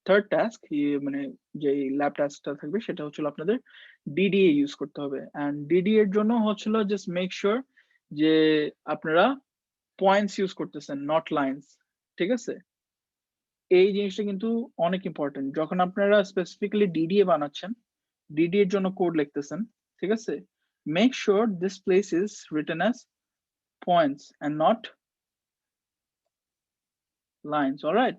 third task, মানে যে lab taskটা থাকবে সেটা হচ্ছিল আপনাদের DDA use করতে হবে. And DDA এর জন্য হচ্ছিল just make sure যে আপনারা points use করতেছেন, not lines. ঠিক আছে? এই জিনিসটা কিন্তু অনেক ইম্পর্টেন্ট। যখন আপনারা স্পেসিফিক্যালি DDA বানাচ্ছেন, DDA এর জন্য কোড লিখতেছেন, ঠিক আছে? Make sure this place is written as points and not lines. All right,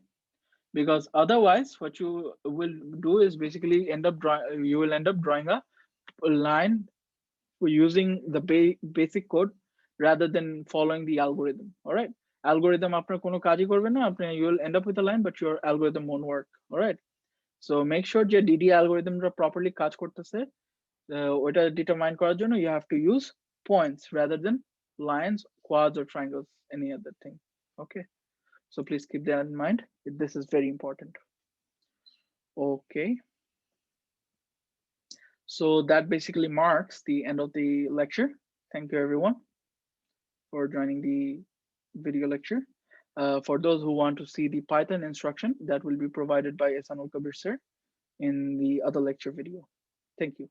because otherwise what you will do is basically you will end up drawing a line using the basic code rather than following the algorithm. All right, algorithm আপনার কোনো কাজই করবে না, আপনি you will end up with a line but your algorithm won't work. All right, so make sure যে DDA algorithmটা properly কাজ করতেছে, ওটা determine করার জন্য you have to use points rather than lines, quads or triangles, any other thing. Okay, so please keep that in mind. This is very important. Okay, so that basically marks the end of the lecture. Thank you everyone for joining the video lecture. For those who want to see the Python instruction, that will be provided by Ehsanul Kabir sir in the other lecture video. Thank you.